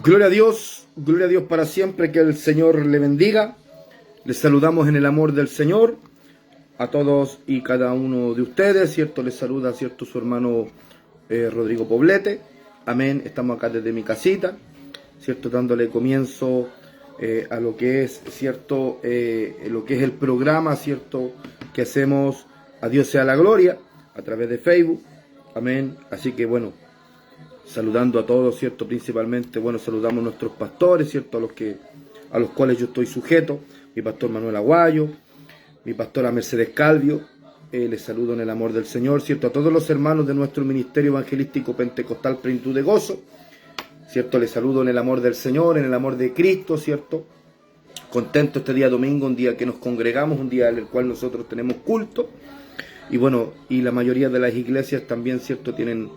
Gloria a Dios para siempre, que el Señor le bendiga. Les saludamos en el amor del Señor a todos y cada uno de ustedes, ¿cierto? Les saluda, ¿cierto? Su hermano Rodrigo Poblete. Amén. Estamos acá desde mi casita, ¿cierto? Dándole comienzo a lo que es, ¿cierto? Lo que es el programa, ¿cierto? Que hacemos a Dios sea la gloria a través de Facebook. Amén. Así que bueno, saludando a todos, ¿cierto? Principalmente, bueno, saludamos a nuestros pastores, ¿cierto? A los cuales yo estoy sujeto, mi pastor Manuel Aguayo, mi pastora Mercedes Calvio, les saludo en el amor del Señor, ¿cierto? A todos los hermanos de nuestro ministerio evangelístico pentecostal Plenitud de Gozo, ¿cierto? Les saludo en el amor del Señor, en el amor de Cristo, ¿cierto? Contento este día domingo, un día que nos congregamos, un día en el cual nosotros tenemos culto, y bueno, y la mayoría de las iglesias también, ¿cierto? Tienen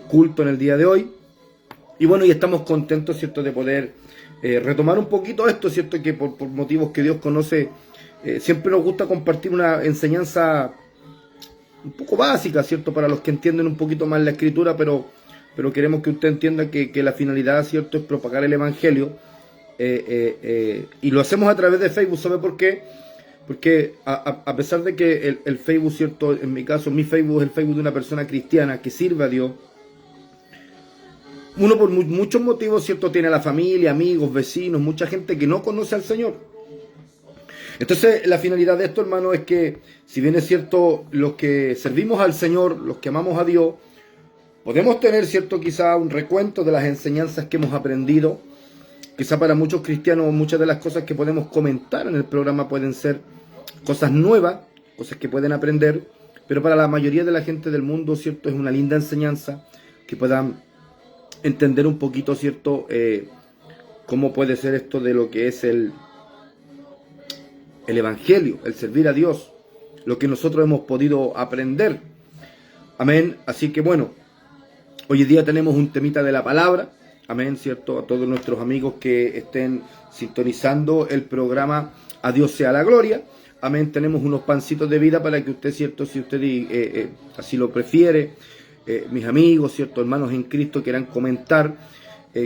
culto en el día de hoy. Y bueno, y estamos contentos, ¿cierto?, de poder retomar un poquito esto, ¿cierto?, que por motivos que Dios conoce, siempre nos gusta compartir una enseñanza un poco básica, ¿cierto?, para los que entienden un poquito más la Escritura, pero queremos que usted entienda que la finalidad, ¿cierto?, es propagar el Evangelio, y lo hacemos a través de Facebook. ¿Sabe por qué? Porque a pesar de que el Facebook, ¿cierto?, en mi caso, mi Facebook es el Facebook de una persona cristiana que sirve a Dios, uno por muchos motivos, ¿cierto?, tiene a la familia, amigos, vecinos, mucha gente que no conoce al Señor. Entonces, la finalidad de esto, hermano, es que, si bien es cierto, los que servimos al Señor, los que amamos a Dios, podemos tener, ¿cierto?, quizá un recuento de las enseñanzas que hemos aprendido. Quizá para muchos cristianos muchas de las cosas que podemos comentar en el programa pueden ser cosas nuevas, cosas que pueden aprender, pero para la mayoría de la gente del mundo, ¿cierto?, es una linda enseñanza que puedan entender un poquito, ¿cierto?, cómo puede ser esto de lo que es el Evangelio, el servir a Dios, lo que nosotros hemos podido aprender. Amén. Así que bueno, hoy en día tenemos un temita de la palabra. Amén, ¿cierto? A todos nuestros amigos que estén sintonizando el programa A Dios sea la gloria. Amén, tenemos unos pancitos de vida para que usted, ¿cierto?, si usted así lo prefiere, mis amigos, ¿cierto?, hermanos en Cristo, quieran comentar,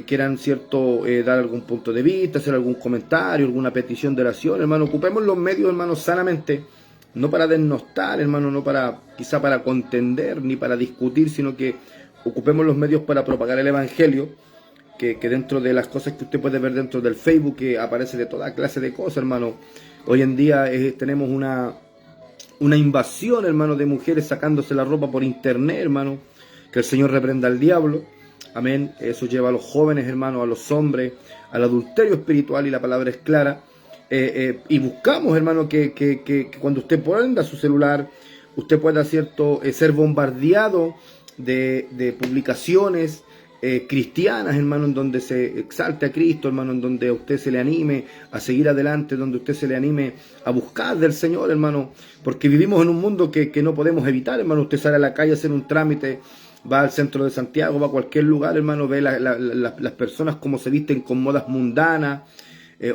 quieran, ¿cierto?, dar algún punto de vista, hacer algún comentario, alguna petición de oración, hermano, ocupemos los medios, hermano, sanamente, no para desnostar, hermano, no para, quizá para contender, ni para discutir, sino que ocupemos los medios para propagar el Evangelio, que dentro de las cosas que usted puede ver dentro del Facebook, que aparece de toda clase de cosas, hermano, hoy en día tenemos una invasión, hermano, de mujeres sacándose la ropa por internet, hermano, que el Señor reprenda al diablo. Amén. Eso lleva a los jóvenes, hermano, a los hombres, al adulterio espiritual, y la palabra es clara. Y buscamos, hermano, que cuando usted prenda su celular, usted pueda, ¿cierto?, ser bombardeado de publicaciones cristianas, hermano, en donde se exalte a Cristo, hermano, en donde a usted se le anime a seguir adelante, donde usted se le anime a buscar del Señor, hermano, porque vivimos en un mundo que no podemos evitar, hermano. Usted sale a la calle a hacer un trámite, va al centro de Santiago, va a cualquier lugar, hermano, ve las personas como se visten con modas mundanas.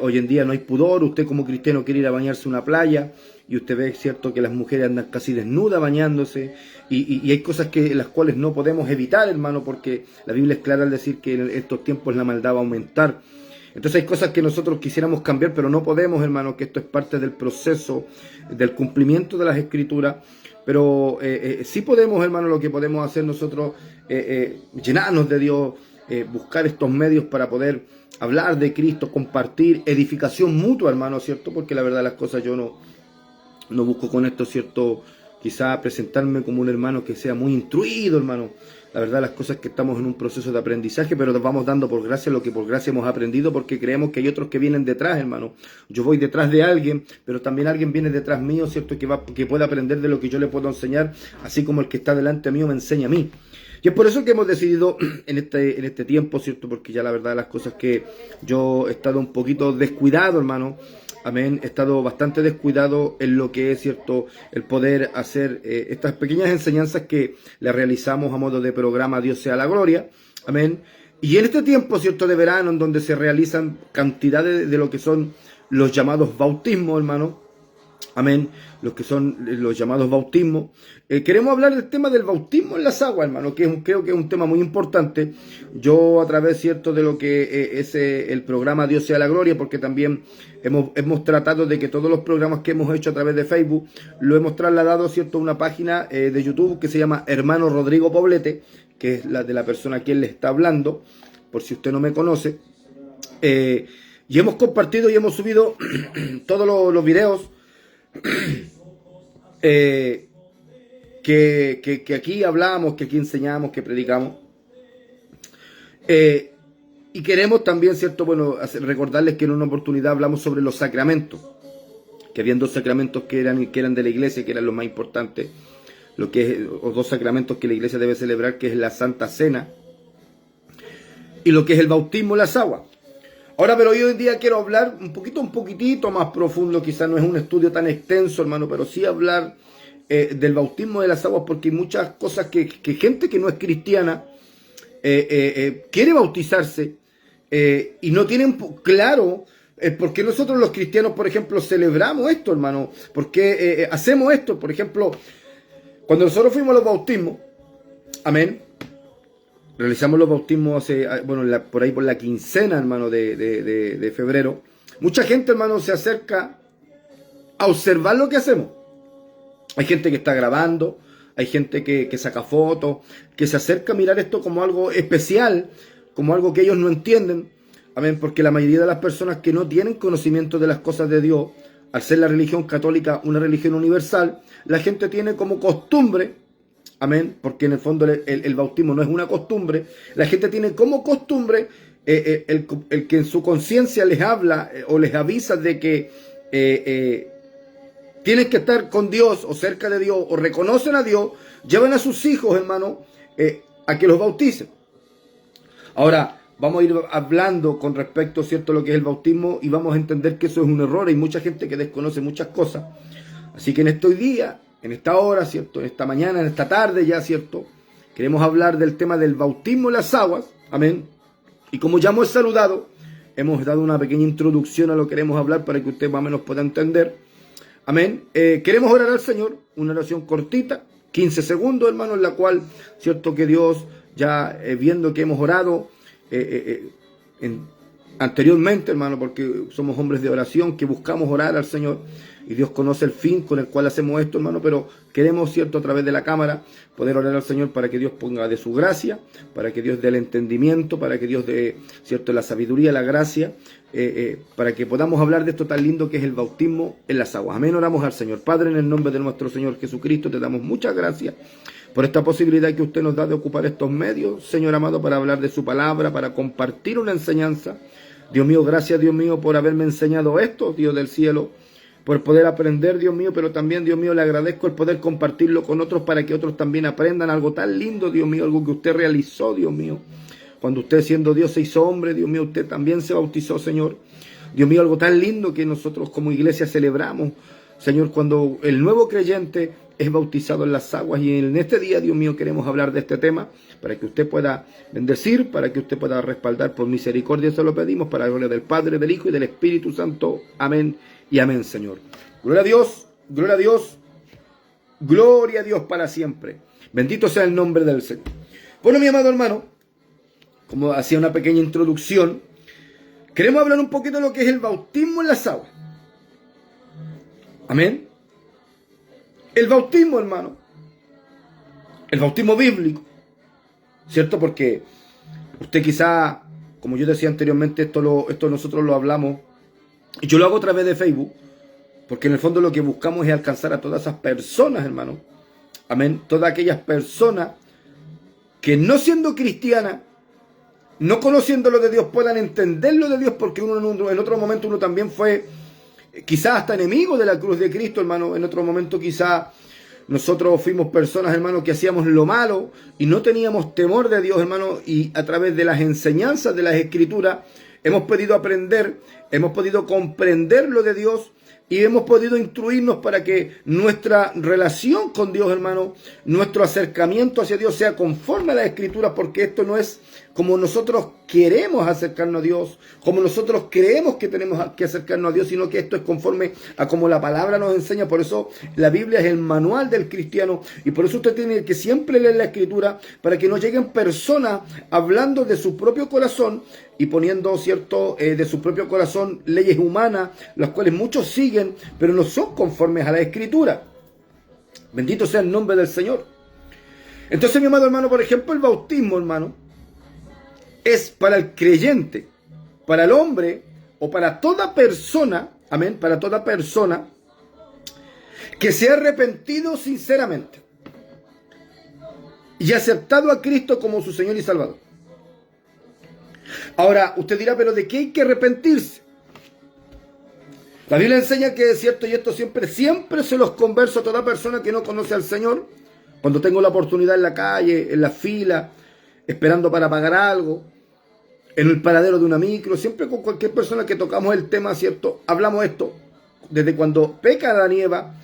Hoy en día no hay pudor. Usted como cristiano quiere ir a bañarse a una playa y usted ve, cierto, que las mujeres andan casi desnudas bañándose, y hay cosas las cuales no podemos evitar, hermano, porque la Biblia es clara al decir que en estos tiempos la maldad va a aumentar. Entonces hay cosas que nosotros quisiéramos cambiar, pero no podemos, hermano, que esto es parte del proceso del cumplimiento de las Escrituras. Pero sí podemos, hermano, lo que podemos hacer nosotros, llenarnos de Dios, buscar estos medios para poder hablar de Cristo, compartir, edificación mutua, hermano, ¿cierto? Porque la verdad las cosas, yo no busco con esto, ¿cierto?, quizá presentarme como un hermano que sea muy instruido, hermano. La verdad las cosas es que estamos en un proceso de aprendizaje, pero nos vamos dando por gracia lo que por gracia hemos aprendido, porque creemos que hay otros que vienen detrás, hermano. Yo voy detrás de alguien, pero también alguien viene detrás mío, ¿cierto?, que puede aprender de lo que yo le puedo enseñar, así como el que está delante mío me enseña a mí. Y es por eso que hemos decidido en este tiempo, ¿cierto?, porque ya la verdad las cosas que yo he estado un poquito descuidado, hermano. Amén, he estado bastante descuidado en lo que es, ¿cierto?, el poder hacer estas pequeñas enseñanzas que le realizamos a modo de programa Dios sea la gloria. Amén. Y en este tiempo, ¿cierto?, de verano, en donde se realizan cantidades de lo que son los llamados bautismos, hermano, Amén, los que son los llamados bautismos. Queremos hablar del tema del bautismo en las aguas, hermano, creo que es un tema muy importante. Yo a través, cierto, de lo que es el programa Dios sea la gloria, porque también hemos tratado de que todos los programas que hemos hecho a través de Facebook, lo hemos trasladado, cierto, a una página de YouTube que se llama Hermano Rodrigo Poblete, que es la de la persona a quien le está hablando, por si usted no me conoce. Y hemos compartido y hemos subido todos los videos que aquí hablamos, que aquí enseñamos, que predicamos, y queremos también, cierto, bueno, recordarles que en una oportunidad hablamos sobre los sacramentos, que habían dos sacramentos que eran de la iglesia, que eran los más importantes, lo que es, o dos sacramentos que la iglesia debe celebrar, que es la Santa Cena y lo que es el bautismo en las aguas. Ahora, pero hoy en día quiero hablar un poquitito más profundo, quizás no es un estudio tan extenso, hermano, pero sí hablar del bautismo de las aguas, porque hay muchas cosas que gente que no es cristiana quiere bautizarse y no tienen claro por qué nosotros los cristianos, por ejemplo, celebramos esto, hermano, por qué hacemos esto. Por ejemplo, cuando nosotros fuimos a los bautismos, amén, realizamos los bautismos por ahí por la quincena, hermano, de febrero. Mucha gente, hermano, se acerca a observar lo que hacemos. Hay gente que está grabando, hay gente que saca fotos, que se acerca a mirar esto como algo especial, como algo que ellos no entienden. Amén, porque la mayoría de las personas que no tienen conocimiento de las cosas de Dios, al ser la religión católica una religión universal, la gente tiene como costumbre, amén, porque en el fondo el bautismo no es una costumbre. La gente tiene como costumbre el que en su conciencia les habla o les avisa de que tienen que estar con Dios o cerca de Dios o reconocen a Dios, llevan a sus hijos, hermano, a que los bauticen. Ahora, vamos a ir hablando con respecto, cierto, a lo que es el bautismo, y vamos a entender que eso es un error. Hay mucha gente que desconoce muchas cosas. Así que en este día, en esta hora, cierto, en esta mañana, en esta tarde ya, cierto, queremos hablar del tema del bautismo en las aguas, amén. Y como ya hemos saludado, hemos dado una pequeña introducción a lo que queremos hablar para que usted más o menos pueda entender, amén. Queremos orar al Señor, una oración cortita, 15 segundos, hermano, en la cual, cierto, que Dios, ya viendo que hemos orado anteriormente, hermano, porque somos hombres de oración, que buscamos orar al Señor, y Dios conoce el fin con el cual hacemos esto, hermano, pero queremos, cierto, a través de la cámara, poder orar al Señor para que Dios ponga de su gracia, para que Dios dé el entendimiento, para que Dios dé, cierto, la sabiduría, la gracia, para que podamos hablar de esto tan lindo que es el bautismo en las aguas. Amén. Oramos al Señor. Padre, en el nombre de nuestro Señor Jesucristo, te damos muchas gracias por esta posibilidad que usted nos da de ocupar estos medios, Señor amado, para hablar de su palabra, para compartir una enseñanza. Dios mío, gracias, Dios mío, por haberme enseñado esto, Dios del cielo, por poder aprender, Dios mío, pero también, Dios mío, le agradezco el poder compartirlo con otros para que otros también aprendan algo tan lindo, Dios mío, algo que usted realizó, Dios mío. Cuando usted, siendo Dios, se hizo hombre, Dios mío, usted también se bautizó, Señor. Dios mío, algo tan lindo que nosotros como iglesia celebramos, Señor, cuando el nuevo creyente es bautizado en las aguas. Y en este día, Dios mío, queremos hablar de este tema para que usted pueda bendecir, para que usted pueda respaldar. Por misericordia se lo pedimos, para la gloria del Padre, del Hijo y del Espíritu Santo. Amén y amén, Señor. Gloria a Dios, gloria a Dios, gloria a Dios para siempre. Bendito sea el nombre del Señor. Bueno, mi amado hermano, como hacía una pequeña introducción, queremos hablar un poquito de lo que es el bautismo en las aguas. Amén. El bautismo, hermano, el bautismo bíblico, ¿cierto? Porque usted quizá, como yo decía anteriormente, esto nosotros lo hablamos, y yo lo hago a través de Facebook, porque en el fondo lo que buscamos es alcanzar a todas esas personas, hermano. Amén. Todas aquellas personas que no siendo cristianas, no conociendo lo de Dios, puedan entender lo de Dios, porque uno en otro momento uno también fue quizás hasta enemigo de la cruz de Cristo, hermano. En otro momento quizás nosotros fuimos personas, hermano, que hacíamos lo malo y no teníamos temor de Dios, hermano, y a través de las enseñanzas de las Escrituras hemos podido aprender, hemos podido comprender lo de Dios, y hemos podido instruirnos para que nuestra relación con Dios, hermano, nuestro acercamiento hacia Dios sea conforme a la Escritura, porque esto no es como nosotros queremos acercarnos a Dios, como nosotros creemos que tenemos que acercarnos a Dios, sino que esto es conforme a como la palabra nos enseña. Por eso la Biblia es el manual del cristiano, y por eso usted tiene que siempre leer la Escritura, para que no lleguen personas hablando de su propio corazón y poniendo, cierto, de su propio corazón leyes humanas, las cuales muchos siguen, pero no son conformes a la Escritura. Bendito sea el nombre del Señor. Entonces, mi amado hermano, por ejemplo, el bautismo, hermano, es para el creyente, para el hombre o para toda persona, amén, para toda persona que se ha arrepentido sinceramente y aceptado a Cristo como su Señor y Salvador. Ahora, usted dirá, pero ¿de qué hay que arrepentirse? La Biblia enseña que es cierto, y esto siempre se los converso a toda persona que no conoce al Señor. Cuando tengo la oportunidad en la calle, en la fila, esperando para pagar algo, en el paradero de una micro, siempre con cualquier persona que tocamos el tema, ¿cierto? Hablamos esto. Desde cuando peca Adán y Eva,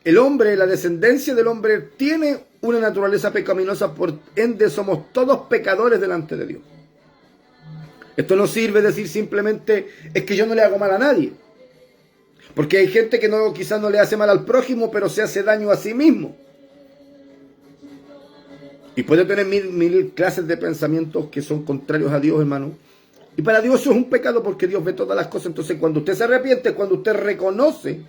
el hombre, la descendencia del hombre, tiene una naturaleza pecaminosa, por ende somos todos pecadores delante de Dios. Esto no sirve decir simplemente, es que yo no le hago mal a nadie. Porque hay gente que quizás no le hace mal al prójimo, pero se hace daño a sí mismo. Y puede tener mil clases de pensamientos que son contrarios a Dios, hermano. Y para Dios eso es un pecado, porque Dios ve todas las cosas. Entonces, cuando usted se arrepiente, cuando usted reconoce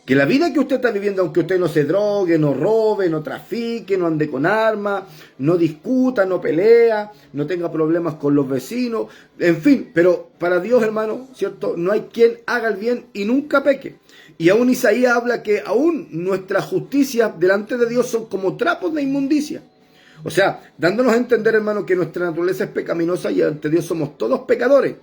que la vida que usted está viviendo, aunque usted no se drogue, no robe, no trafique, no ande con armas, no discuta, no pelea, no tenga problemas con los vecinos, en fin, pero para Dios, hermano, ¿cierto? No hay quien haga el bien y nunca peque. Y aún Isaías habla que aún nuestras justicias delante de Dios son como trapos de inmundicia. O sea, dándonos a entender, hermano, que nuestra naturaleza es pecaminosa y ante Dios somos todos pecadores.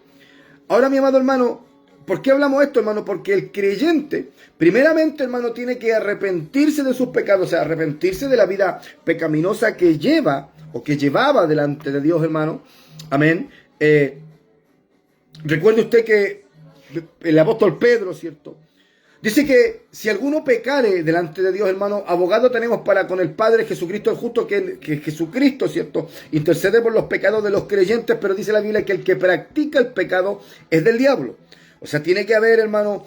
Ahora, mi amado hermano, ¿por qué hablamos esto, hermano? Porque el creyente, primeramente, hermano, tiene que arrepentirse de sus pecados, o sea, arrepentirse de la vida pecaminosa que lleva o que llevaba delante de Dios, hermano. Amén. Recuerde usted que el apóstol Pedro, ¿cierto? Dice que si alguno pecare delante de Dios, hermano, abogado tenemos para con el Padre, Jesucristo el justo, que Jesucristo, ¿cierto?, intercede por los pecados de los creyentes, pero dice la Biblia que el que practica el pecado es del diablo. O sea, tiene que haber, hermano,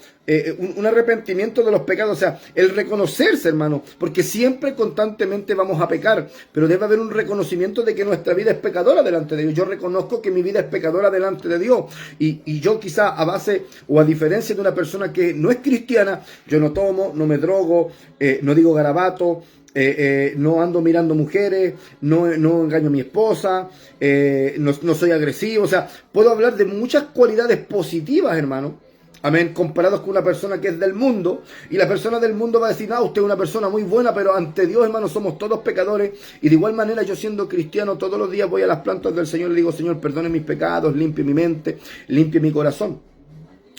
un arrepentimiento de los pecados, o sea, el reconocerse, hermano, porque siempre constantemente vamos a pecar, pero debe haber un reconocimiento de que nuestra vida es pecadora delante de Dios. Yo reconozco que mi vida es pecadora delante de Dios, y yo quizá a base o a diferencia de una persona que no es cristiana, yo no tomo, no me drogo, no digo garabato, no ando mirando mujeres, no engaño a mi esposa, no soy agresivo. O sea, puedo hablar de muchas cualidades positivas, hermano, amén, comparados con una persona que es del mundo, y la persona del mundo va a decir, usted es una persona muy buena, pero ante Dios, hermano, somos todos pecadores. Y de igual manera, yo siendo cristiano, todos los días voy a las plantas del Señor y le digo, Señor, perdone mis pecados, limpie mi mente, limpie mi corazón.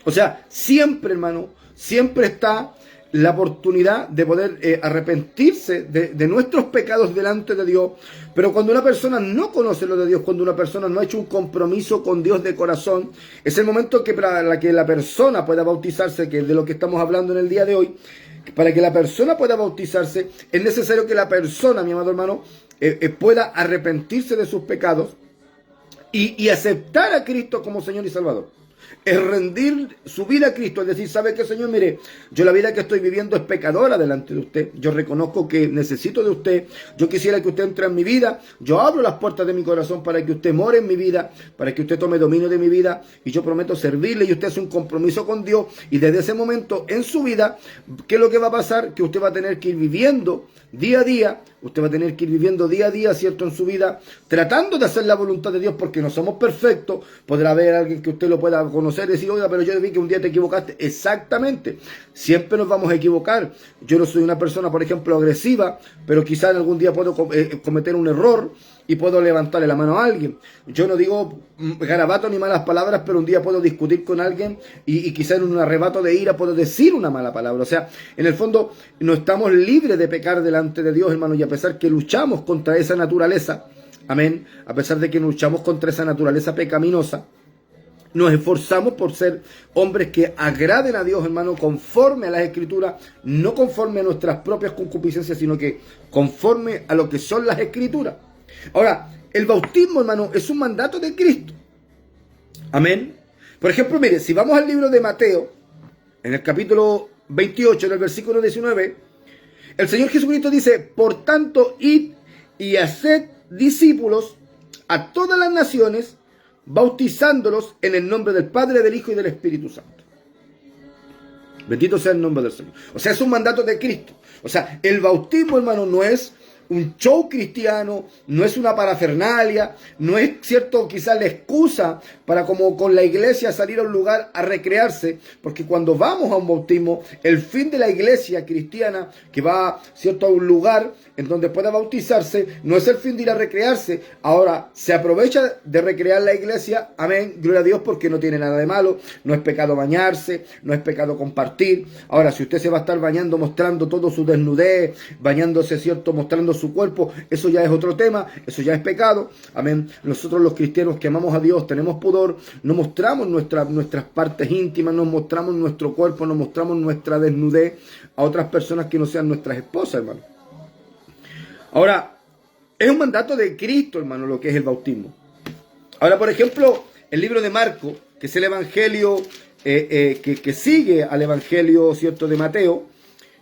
O sea, siempre, hermano, siempre está la oportunidad de poder arrepentirse de nuestros pecados delante de Dios. Pero cuando una persona no conoce lo de Dios, cuando una persona no ha hecho un compromiso con Dios de corazón, es el momento que para que la persona pueda bautizarse, que es de lo que estamos hablando en el día de hoy. Para que la persona pueda bautizarse, es necesario que la persona, mi amado hermano, pueda arrepentirse de sus pecados y aceptar a Cristo como Señor y Salvador. Es rendir su vida a Cristo, es decir, ¿sabe qué, Señor? Mire, yo la vida que estoy viviendo es pecadora delante de usted. Yo reconozco que necesito de usted. Yo quisiera que usted entre en mi vida. Yo abro las puertas de mi corazón para que usted more en mi vida, para que usted tome dominio de mi vida, y yo prometo servirle, y usted hace un compromiso con Dios, y desde ese momento en su vida, ¿qué es lo que va a pasar? Que usted va a tener que ir viviendo día a día. Usted va a tener que ir viviendo día a día, ¿cierto?, en su vida, tratando de hacer la voluntad de Dios, porque no somos perfectos. Podrá haber alguien que usted lo pueda conocer y decir, oiga, pero yo vi que un día te equivocaste. Exactamente, siempre nos vamos a equivocar. Yo no soy una persona, por ejemplo, agresiva, pero quizás en algún día puedo cometer un error y puedo levantarle la mano a alguien. Yo no digo garabato ni malas palabras, pero un día puedo discutir con alguien y quizás en un arrebato de ira puedo decir una mala palabra. O sea, en el fondo no estamos libres de pecar delante de Dios, hermano, y a pesar que luchamos contra esa naturaleza, amén, a pesar de que luchamos contra esa naturaleza pecaminosa, nos esforzamos por ser hombres que agraden a Dios, hermano, conforme a las Escrituras, no conforme a nuestras propias concupiscencias, sino que conforme a lo que son las Escrituras. Ahora, el bautismo, hermano, es un mandato de Cristo. Amén. Por ejemplo, mire, si vamos al libro de Mateo, en el capítulo 28, en el versículo 19, el Señor Jesucristo dice: por tanto, id y haced discípulos a todas las naciones, bautizándolos en el nombre del Padre, del Hijo y del Espíritu Santo. Bendito sea el nombre del Señor. O sea, es un mandato de Cristo. O sea, el bautismo, hermano, no es un show cristiano, no es una parafernalia, no es, cierto, quizás la excusa para, como con la iglesia, salir a un lugar a recrearse, porque cuando vamos a un bautismo, el fin de la iglesia cristiana, que va, cierto, a un lugar en donde pueda bautizarse, no es el fin de ir a recrearse. Ahora, se aprovecha de recrear la iglesia, amén, gloria a Dios, porque no tiene nada de malo, no es pecado bañarse, no es pecado compartir. Ahora, si usted se va a estar bañando, mostrando todo su desnudez, bañándose, cierto, mostrando su cuerpo, eso ya es otro tema, eso ya es pecado, amén. Nosotros los cristianos que amamos a Dios, tenemos pudor, no mostramos nuestras partes íntimas, no mostramos nuestro cuerpo, no mostramos nuestra desnudez a otras personas que no sean nuestras esposas, hermano. Ahora, es un mandato de Cristo, hermano, lo que es el bautismo. Ahora, por ejemplo, el libro de Marcos, que es el evangelio que sigue al evangelio, cierto, de Mateo.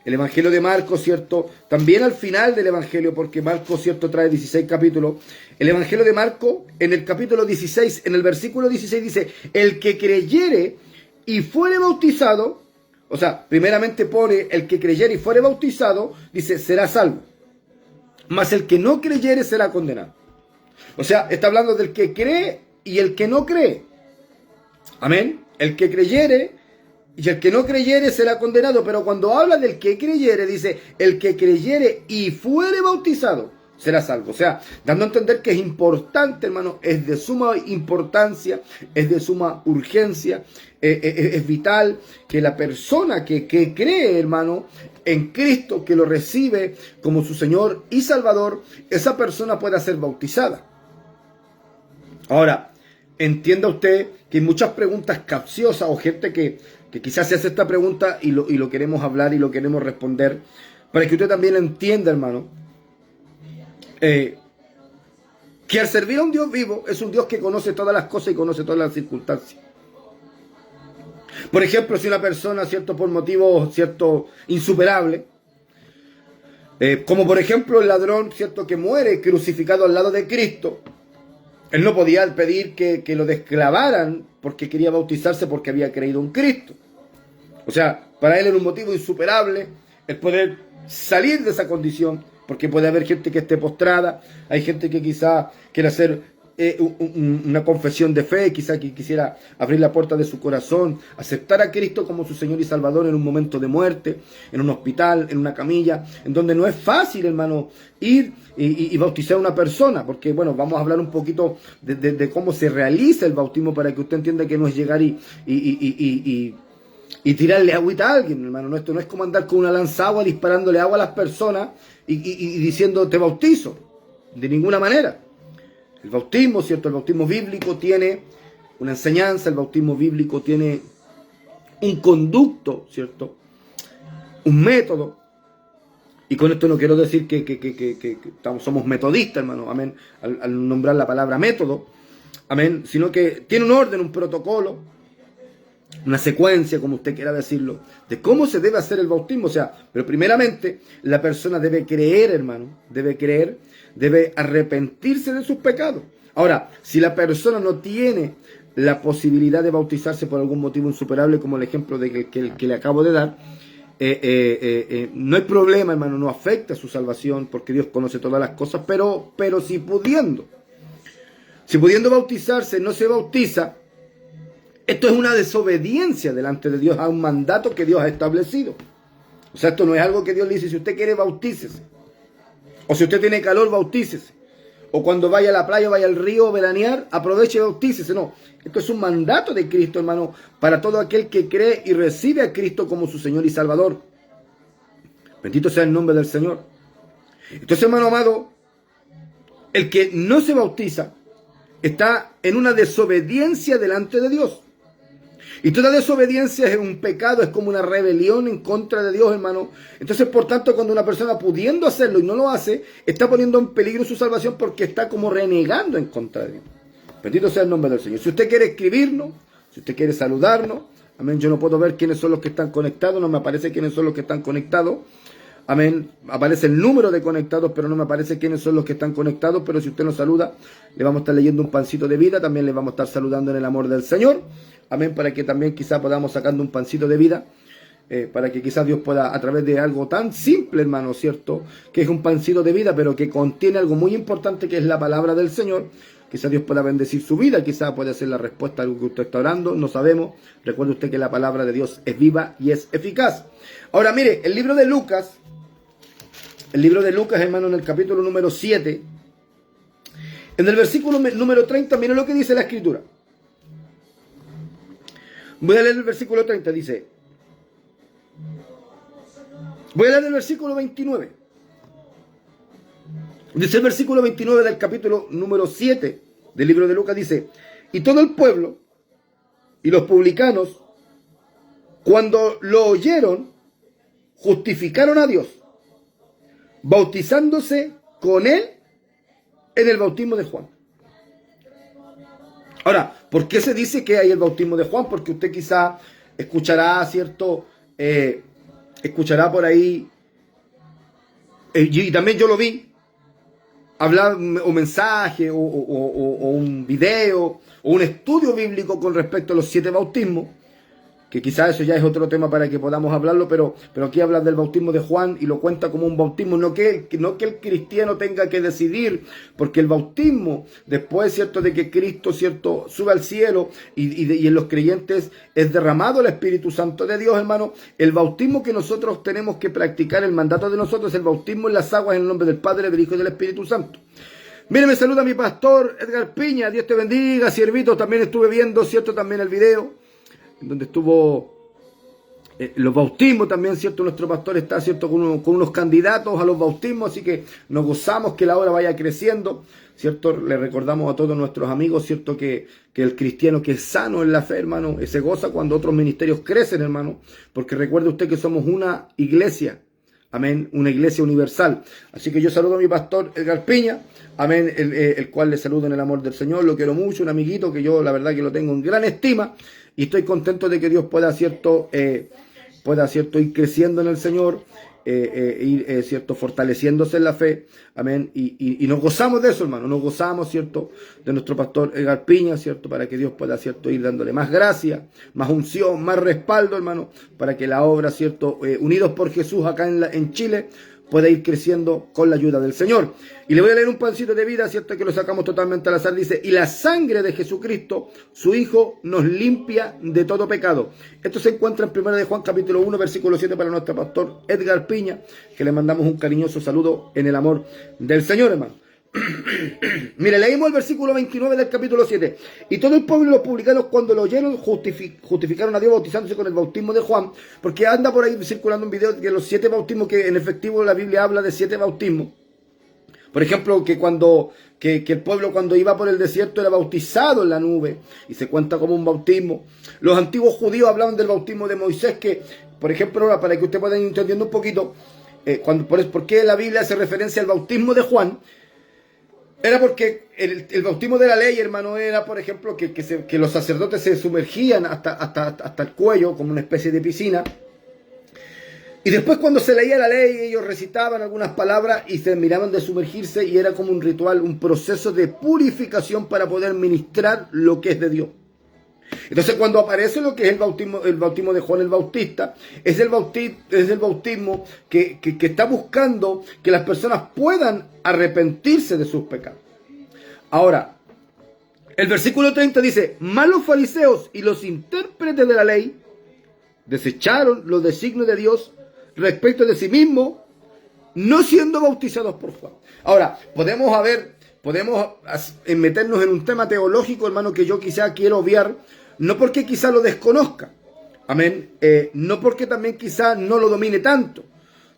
El evangelio de Marcos, cierto, también al final del evangelio, porque Marcos, cierto, trae 16 capítulos. El evangelio de Marcos, en el capítulo 16, en el versículo 16 dice: el que creyere y fuere bautizado, o sea, primeramente pone el que creyere y fuere bautizado, dice, será salvo. Mas el que no creyere será condenado. O sea, está hablando del que cree y el que no cree. Amén. El que creyere y el que no creyere será condenado. Pero cuando habla del que creyere, dice, el que creyere y fuere bautizado será salvo. O sea, dando a entender que es importante, hermano, es de suma importancia, es de suma urgencia, es vital que la persona que cree, hermano, en Cristo, que lo recibe como su Señor y Salvador, esa persona pueda ser bautizada. Ahora, entienda usted que hay muchas preguntas capciosas o gente que quizás se hace esta pregunta y lo queremos hablar y lo queremos responder, para que usted también entienda, hermano, que al servir a un Dios vivo es un Dios que conoce todas las cosas y conoce todas las circunstancias. Por ejemplo, si una persona, cierto, por motivos, cierto, insuperables, como por ejemplo el ladrón, cierto, que muere crucificado al lado de Cristo, él no podía pedir que lo desclavaran porque quería bautizarse porque había creído en Cristo. O sea, para él era un motivo insuperable el poder salir de esa condición, porque puede haber gente que esté postrada, hay gente que quizá quiera hacer una confesión de fe, quizá que quisiera abrir la puerta de su corazón, aceptar a Cristo como su Señor y Salvador en un momento de muerte, en un hospital, en una camilla, en donde no es fácil, hermano, ir y bautizar a una persona, porque bueno, vamos a hablar un poquito de cómo se realiza el bautismo para que usted entienda que no es llegar y tirarle agüita a alguien, hermano. No, esto no es como andar con una lanzagua disparándole agua a las personas y diciendo te bautizo, de ninguna manera. El bautismo, ¿cierto? El bautismo bíblico tiene una enseñanza, el bautismo bíblico tiene un conducto, ¿cierto? Un método. Y con esto no quiero decir que somos metodistas, hermano, amén, al nombrar la palabra método, amén, sino que tiene un orden, un protocolo, una secuencia, como usted quiera decirlo, de cómo se debe hacer el bautismo. O sea, pero primeramente la persona debe creer, hermano, debe arrepentirse de sus pecados. Ahora, si la persona no tiene la posibilidad de bautizarse por algún motivo insuperable, como el ejemplo que le acabo de dar, no hay problema, hermano, no afecta su salvación, porque Dios conoce todas las cosas, pero si pudiendo bautizarse, no se bautiza, esto es una desobediencia delante de Dios a un mandato que Dios ha establecido. O sea, esto no es algo que Dios le dice, si usted quiere, bautícese. O si usted tiene calor, bautícese. O cuando vaya a la playa, vaya al río a veranear, aproveche y bautícese. No, esto es un mandato de Cristo, hermano, para todo aquel que cree y recibe a Cristo como su Señor y Salvador. Bendito sea el nombre del Señor. Entonces, hermano amado, el que no se bautiza, está en una desobediencia delante de Dios. Y toda desobediencia es un pecado, es como una rebelión en contra de Dios, hermano. Entonces, por tanto, cuando una persona pudiendo hacerlo y no lo hace, está poniendo en peligro su salvación porque está como renegando en contra de Dios. Bendito sea el nombre del Señor. Si usted quiere escribirnos, si usted quiere saludarnos, amén, yo no puedo ver quiénes son los que están conectados, no me aparece quiénes son los que están conectados. Amén, aparece el número de conectados, pero no me aparece quiénes son los que están conectados. Pero si usted nos saluda, le vamos a estar leyendo un pancito de vida, también le vamos a estar saludando en el amor del Señor. Amén, para que también quizás podamos sacando un pancito de vida, para que quizás Dios pueda, a través de algo tan simple, hermano, ¿cierto? Que es un pancito de vida, pero que contiene algo muy importante, que es la palabra del Señor. Quizás Dios pueda bendecir su vida, quizás pueda ser la respuesta a algo que usted está orando, no sabemos. Recuerde usted que la palabra de Dios es viva y es eficaz. Ahora, mire, el libro de Lucas, hermano, en el capítulo número 7, en el versículo número 30, mire lo que dice la Escritura. Voy a leer el versículo 30, dice. Voy a leer el versículo 29. Dice el versículo 29 del capítulo número 7 del libro de Lucas, dice: y todo el pueblo y los publicanos, cuando lo oyeron, justificaron a Dios, bautizándose con él en el bautismo de Juan. Ahora, ¿por qué se dice que hay el bautismo de Juan? Porque usted quizá escuchará, ¿cierto? Escuchará por ahí, y también yo lo vi, hablar o mensaje, o un video, o un estudio bíblico con respecto a los 7 bautismos, que quizás eso ya es otro tema para que podamos hablarlo, pero aquí habla del bautismo de Juan y lo cuenta como un bautismo, no que el cristiano tenga que decidir, porque el bautismo, después, ¿cierto?, de que Cristo, ¿cierto?, sube al cielo y en los creyentes es derramado el Espíritu Santo de Dios, hermano, el bautismo que nosotros tenemos que practicar, el mandato de nosotros es el bautismo en las aguas en el nombre del Padre, del Hijo y del Espíritu Santo. Mire, me saluda mi pastor Edgar Piña, Dios te bendiga, siervito, también estuve viendo, ¿cierto?, también el video donde estuvo los bautismos también, ¿cierto? Nuestro pastor está, ¿cierto?, con unos candidatos a los bautismos, así que nos gozamos que la obra vaya creciendo, ¿cierto? Le recordamos a todos nuestros amigos, ¿cierto?, que el cristiano que es sano en la fe, hermano, se goza cuando otros ministerios crecen, hermano, porque recuerde usted que somos una iglesia, amén, una iglesia universal. Así que yo saludo a mi pastor Edgar Piña, amén, el cual le saludo en el amor del Señor, lo quiero mucho, un amiguito que yo la verdad que lo tengo en gran estima, y estoy contento de que Dios pueda, ¿cierto?, ir creciendo en el Señor, ir, ¿cierto?, fortaleciéndose en la fe, amén, y nos gozamos de eso, hermano, nos gozamos, ¿cierto?, de nuestro pastor Edgar Piña, ¿cierto?, para que Dios pueda, ¿cierto?, ir dándole más gracia, más unción, más respaldo, hermano, para que la obra, ¿cierto?, unidos por Jesús acá en Chile, pueda ir creciendo con la ayuda del Señor. Y le voy a leer un pancito de vida, ¿cierto?, que lo sacamos totalmente al azar. Dice: y la sangre de Jesucristo, su Hijo, nos limpia de todo pecado. Esto se encuentra en 1 de Juan capítulo 1, versículo 7, para nuestro pastor Edgar Piña, que le mandamos un cariñoso saludo en el amor del Señor, hermano. Mire, leímos el versículo 29 del capítulo 7. Y todo el pueblo y los publicanos, cuando lo oyeron, justificaron a Dios bautizándose con el bautismo de Juan. Porque anda por ahí circulando un video de los 7 bautismos, que en efectivo la Biblia habla de 7 bautismos. Por ejemplo, que el pueblo cuando iba por el desierto era bautizado en la nube, y se cuenta como un bautismo. Los antiguos judíos hablaban del bautismo de Moisés, que, por ejemplo, ahora para que ustedes puedan ir entendiendo un poquito, por qué la Biblia hace referencia al bautismo de Juan. Era porque el bautismo de la ley, hermano, era, por ejemplo, que los sacerdotes se sumergían hasta el cuello, como una especie de piscina. Y después, cuando se leía la ley, ellos recitaban algunas palabras y se miraban de sumergirse, y era como un ritual, un proceso de purificación para poder ministrar lo que es de Dios. Entonces, cuando aparece lo que es el bautismo de Juan el Bautista, es el bautismo que está buscando que las personas puedan arrepentirse de sus pecados. Ahora, el versículo 30 dice: mas los fariseos y los intérpretes de la ley desecharon los designios de Dios respecto de sí mismos, no siendo bautizados por Juan. Ahora, podemos meternos en un tema teológico, hermano, que yo quizá quiero obviar, no porque quizá lo desconozca, amén, no porque también quizá no lo domine tanto,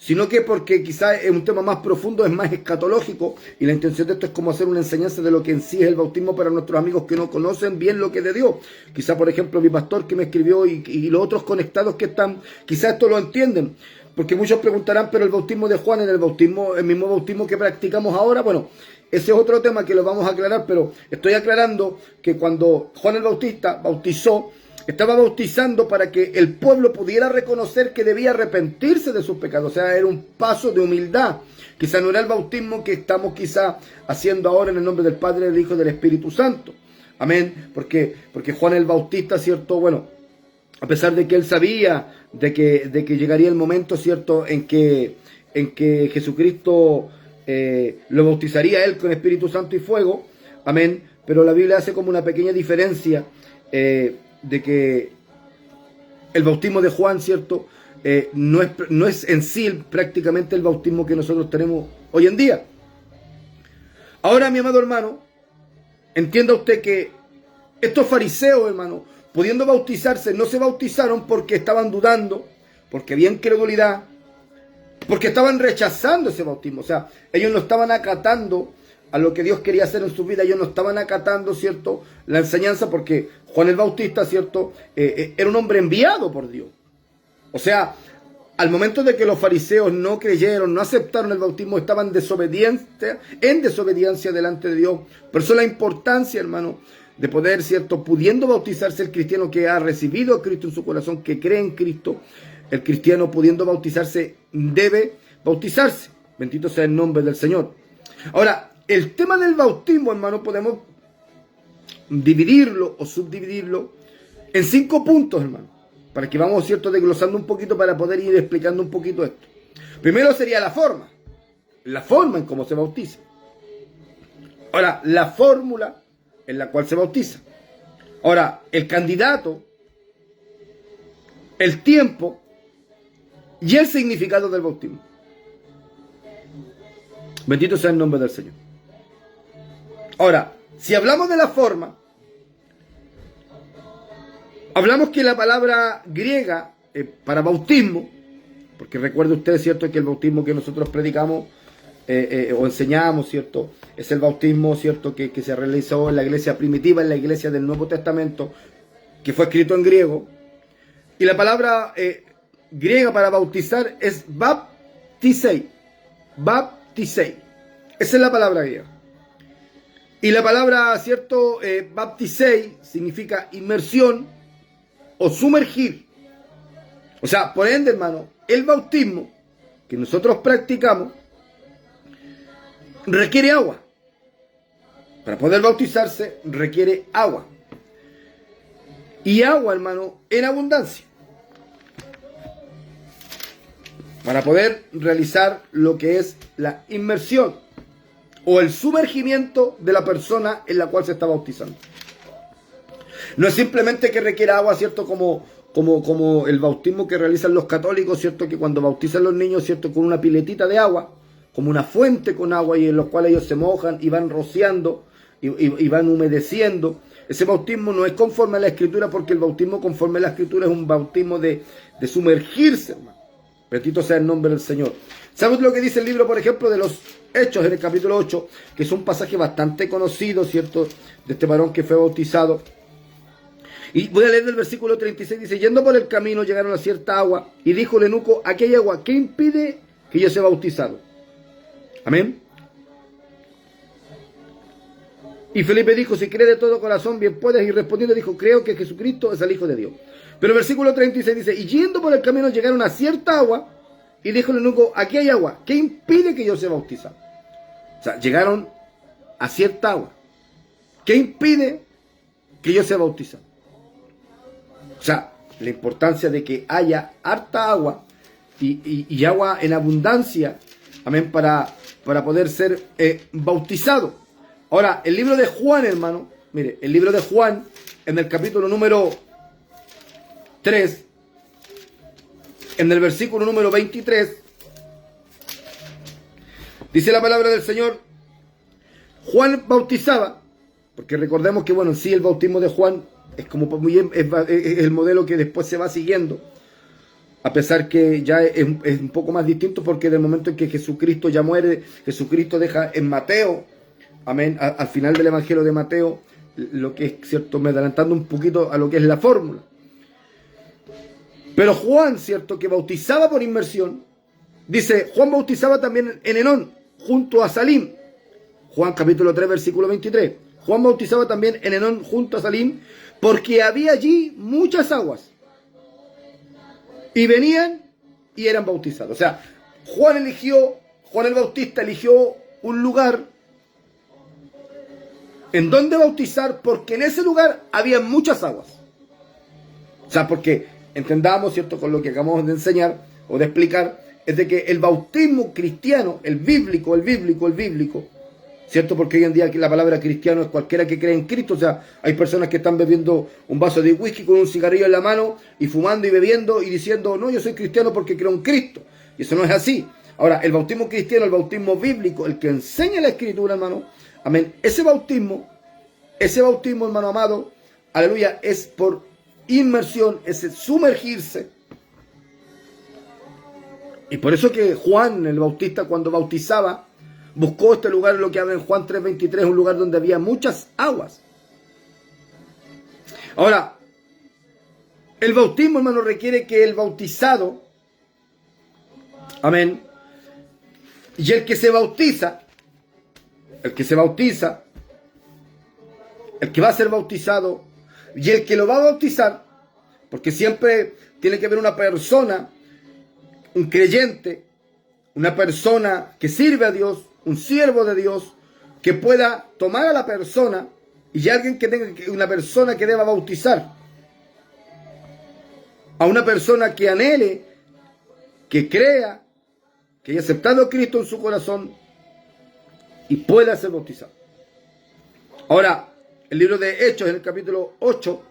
sino que porque quizás es un tema más profundo, es más escatológico, y la intención de esto es como hacer una enseñanza de lo que en sí es el bautismo para nuestros amigos que no conocen bien lo que es de Dios. Quizás, por ejemplo, mi pastor que me escribió y los otros conectados que están, quizás esto lo entienden, porque muchos preguntarán, pero el bautismo de Juan, el mismo bautismo que practicamos ahora, bueno, ese es otro tema que lo vamos a aclarar, pero estoy aclarando que cuando Juan el Bautista bautizó, estaba bautizando para que el pueblo pudiera reconocer que debía arrepentirse de sus pecados. O sea, era un paso de humildad. Quizá no era el bautismo que estamos quizá haciendo ahora en el nombre del Padre, del Hijo y del Espíritu Santo. Amén. Porque Juan el Bautista, ¿cierto? Bueno, a pesar de que él sabía de que llegaría el momento, ¿cierto? En que Jesucristo lo bautizaría él con Espíritu Santo y fuego. Amén. Pero la Biblia hace como una pequeña diferencia de que el bautismo de Juan, ¿cierto? No es en sí prácticamente el bautismo que nosotros tenemos hoy en día. Ahora, mi amado hermano, entienda usted que estos fariseos, hermano, pudiendo bautizarse, no se bautizaron porque estaban dudando, porque había incredulidad, porque estaban rechazando ese bautismo. O sea, ellos no estaban acatando a lo que Dios quería hacer en su vida. Ellos no estaban acatando, ¿cierto?, la enseñanza, porque Juan el Bautista, ¿cierto?, era un hombre enviado por Dios. O sea, al momento de que los fariseos no creyeron, no aceptaron el bautismo, estaban en desobediencia delante de Dios. Por eso la importancia, hermano, de poder, ¿cierto?, pudiendo bautizarse el cristiano que ha recibido a Cristo en su corazón, que cree en Cristo, el cristiano pudiendo bautizarse, debe bautizarse. Bendito sea el nombre del Señor. Ahora, el tema del bautismo, hermano, podemos dividirlo o subdividirlo en 5 puntos, hermano, para que vamos, ¿cierto?, desglosando un poquito para poder ir explicando un poquito esto. Primero sería la forma en cómo se bautiza. Ahora, la fórmula en la cual se bautiza. Ahora, el candidato, el tiempo y el significado del bautismo. Bendito sea el nombre del Señor. Ahora, si hablamos de la forma, hablamos que la palabra griega para bautismo, porque recuerde usted, ¿cierto?, que el bautismo que nosotros predicamos o enseñamos, ¿cierto?, es el bautismo, ¿cierto?, que se realizó en la iglesia primitiva, en la iglesia del Nuevo Testamento, que fue escrito en griego. Y la palabra griega para bautizar es baptisei. Baptisei. Esa es la palabra griega. Y la palabra, ¿cierto?, baptisei significa inmersión o sumergir. O sea, por ende, hermano, el bautismo que nosotros practicamos requiere agua. Para poder bautizarse requiere agua. Y agua, hermano, en abundancia. Para poder realizar lo que es la inmersión o el sumergimiento de la persona en la cual se está bautizando. No es simplemente que requiera agua, ¿cierto?, como el bautismo que realizan los católicos, ¿cierto?, que cuando bautizan a los niños, ¿cierto?, con una piletita de agua, como una fuente con agua, y en los cuales ellos se mojan y van rociando y van humedeciendo. Ese bautismo no es conforme a la Escritura, porque el bautismo conforme a la Escritura es un bautismo de sumergirse, hermano. Bendito sea el nombre del Señor. ¿Sabes lo que dice el libro, por ejemplo, de los Hechos, en el capítulo 8, que es un pasaje bastante conocido, ¿cierto?, de este varón que fue bautizado? Y voy a leer del versículo 36, dice: yendo por el camino llegaron a cierta agua, y dijo el eunuco: aquí hay agua, ¿qué impide que yo sea bautizado? Amén. Y Felipe dijo: si cree de todo corazón, bien puedes. Y respondiendo dijo: creo que Jesucristo es el Hijo de Dios. Pero el versículo 36 dice: y yendo por el camino llegaron a cierta agua, y dijo el eunuco: aquí hay agua, ¿qué impide que yo sea bautizado? O sea, llegaron a cierta agua. ¿Qué impide que yo sea bautizado? O sea, la importancia de que haya harta agua y agua en abundancia, amén, para poder ser bautizado. Ahora, el libro de Juan, hermano, mire, el libro de Juan, en el capítulo número 3, en el versículo número 23, dice la palabra del Señor: Juan bautizaba, porque recordemos que, bueno, en sí el bautismo de Juan es como muy es el modelo que después se va siguiendo. A pesar que ya es un poco más distinto porque del momento en que Jesucristo ya muere, Jesucristo deja en Mateo, amén, al final del Evangelio de Mateo, lo que es cierto, me adelantando un poquito a lo que es la fórmula. Pero Juan, cierto, que bautizaba por inmersión, dice, Juan bautizaba también en Enón, junto a Salim. Juan capítulo 3, versículo 23. Juan bautizaba también en Enón, junto a Salim, porque había allí muchas aguas. Y venían y eran bautizados. O sea, Juan el Bautista eligió un lugar en donde bautizar, porque en ese lugar había muchas aguas. O sea, porque entendamos, ¿cierto?, con lo que acabamos de enseñar o de explicar, es de que el bautismo cristiano, el bíblico, ¿cierto? Porque hoy en día la palabra cristiano es cualquiera que cree en Cristo. O sea, hay personas que están bebiendo un vaso de whisky con un cigarrillo en la mano y fumando y bebiendo y diciendo, no, yo soy cristiano porque creo en Cristo. Y eso no es así. Ahora, el bautismo cristiano, el bautismo bíblico, el que enseña la Escritura, hermano, amén, ese bautismo, hermano amado, aleluya, es por inmersión, es sumergirse. Y por eso que Juan el Bautista, cuando bautizaba, buscó este lugar, lo que habla en Juan 3:23, un lugar donde había muchas aguas. Ahora, el bautismo, hermano, requiere que el bautizado, amén, y el que va a ser bautizado, y el que lo va a bautizar, porque siempre tiene que haber una persona, un creyente, una persona que sirve a Dios, un siervo de Dios, que pueda tomar a la persona y alguien que tenga una persona que deba bautizar, a una persona que anhele, que crea, que haya aceptado a Cristo en su corazón y pueda ser bautizado. Ahora, el libro de Hechos, en el capítulo 8,